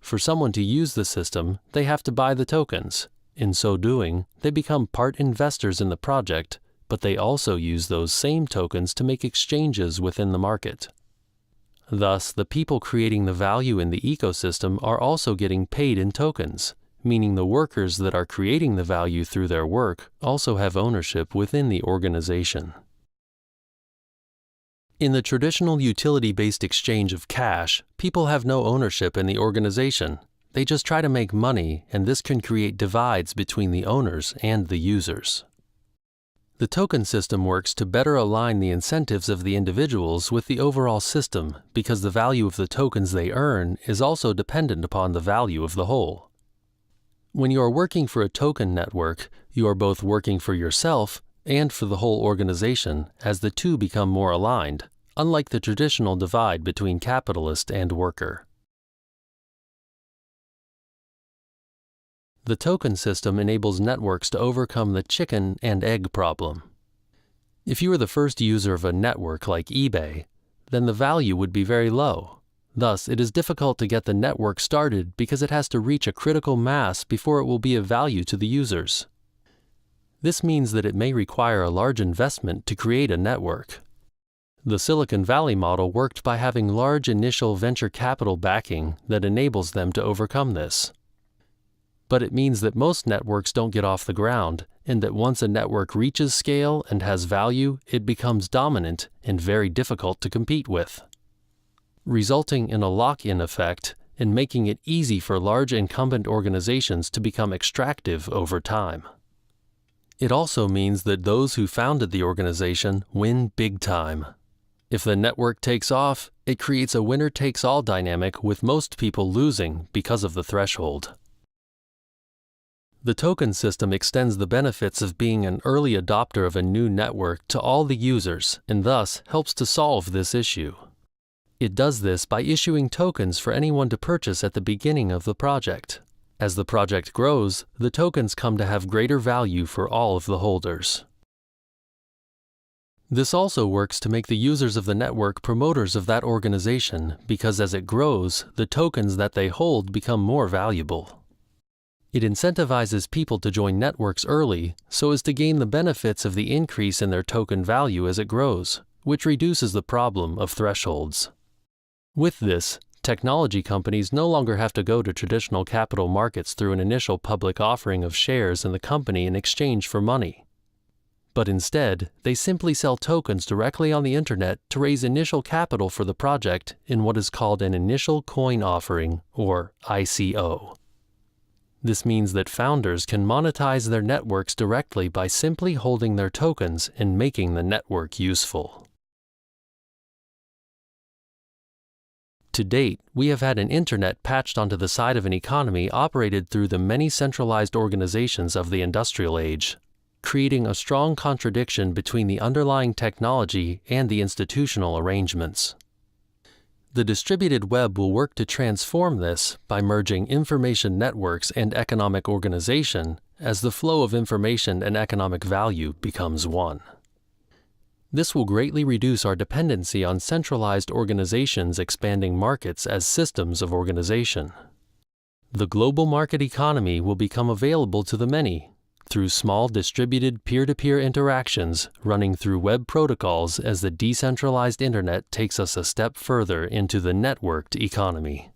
For someone to use the system, they have to buy the tokens. In so doing, they become part investors in the project, but they also use those same tokens to make exchanges within the market. Thus, the people creating the value in the ecosystem are also getting paid in tokens, meaning the workers that are creating the value through their work also have ownership within the organization. In the traditional utility-based exchange of cash, people have no ownership in the organization. They just try to make money, and this can create divides between the owners and the users. The token system works to better align the incentives of the individuals with the overall system because the value of the tokens they earn is also dependent upon the value of the whole. When you are working for a token network, you are both working for yourself and for the whole organization as the two become more aligned, unlike the traditional divide between capitalist and worker. The token system enables networks to overcome the chicken and egg problem. If you are the first user of a network like eBay, then the value would be very low. Thus, it is difficult to get the network started because it has to reach a critical mass before it will be of value to the users. This means that it may require a large investment to create a network. The Silicon Valley model worked by having large initial venture capital backing that enables them to overcome this. But it means that most networks don't get off the ground, and that once a network reaches scale and has value, it becomes dominant and very difficult to compete with, resulting in a lock-in effect and making it easy for large incumbent organizations to become extractive over time. It also means that those who founded the organization win big time. If the network takes off, it creates a winner-takes-all dynamic with most people losing because of the threshold. The token system extends the benefits of being an early adopter of a new network to all the users and thus helps to solve this issue. It does this by issuing tokens for anyone to purchase at the beginning of the project. As the project grows, the tokens come to have greater value for all of the holders. This also works to make the users of the network promoters of that organization because as it grows, the tokens that they hold become more valuable. It incentivizes people to join networks early so as to gain the benefits of the increase in their token value as it grows, which reduces the problem of thresholds. With this, technology companies no longer have to go to traditional capital markets through an initial public offering of shares in the company in exchange for money. But instead, they simply sell tokens directly on the internet to raise initial capital for the project in what is called an initial coin offering, or ICO. This means that founders can monetize their networks directly by simply holding their tokens and making the network useful. To date, we have had an internet patched onto the side of an economy operated through the many centralized organizations of the industrial age, creating a strong contradiction between the underlying technology and the institutional arrangements. The distributed web will work to transform this by merging information networks and economic organization as the flow of information and economic value becomes one. This will greatly reduce our dependency on centralized organizations expanding markets as systems of organization. The global market economy will become available to the many through small distributed peer-to-peer interactions running through web protocols as the decentralized internet takes us a step further into the networked economy.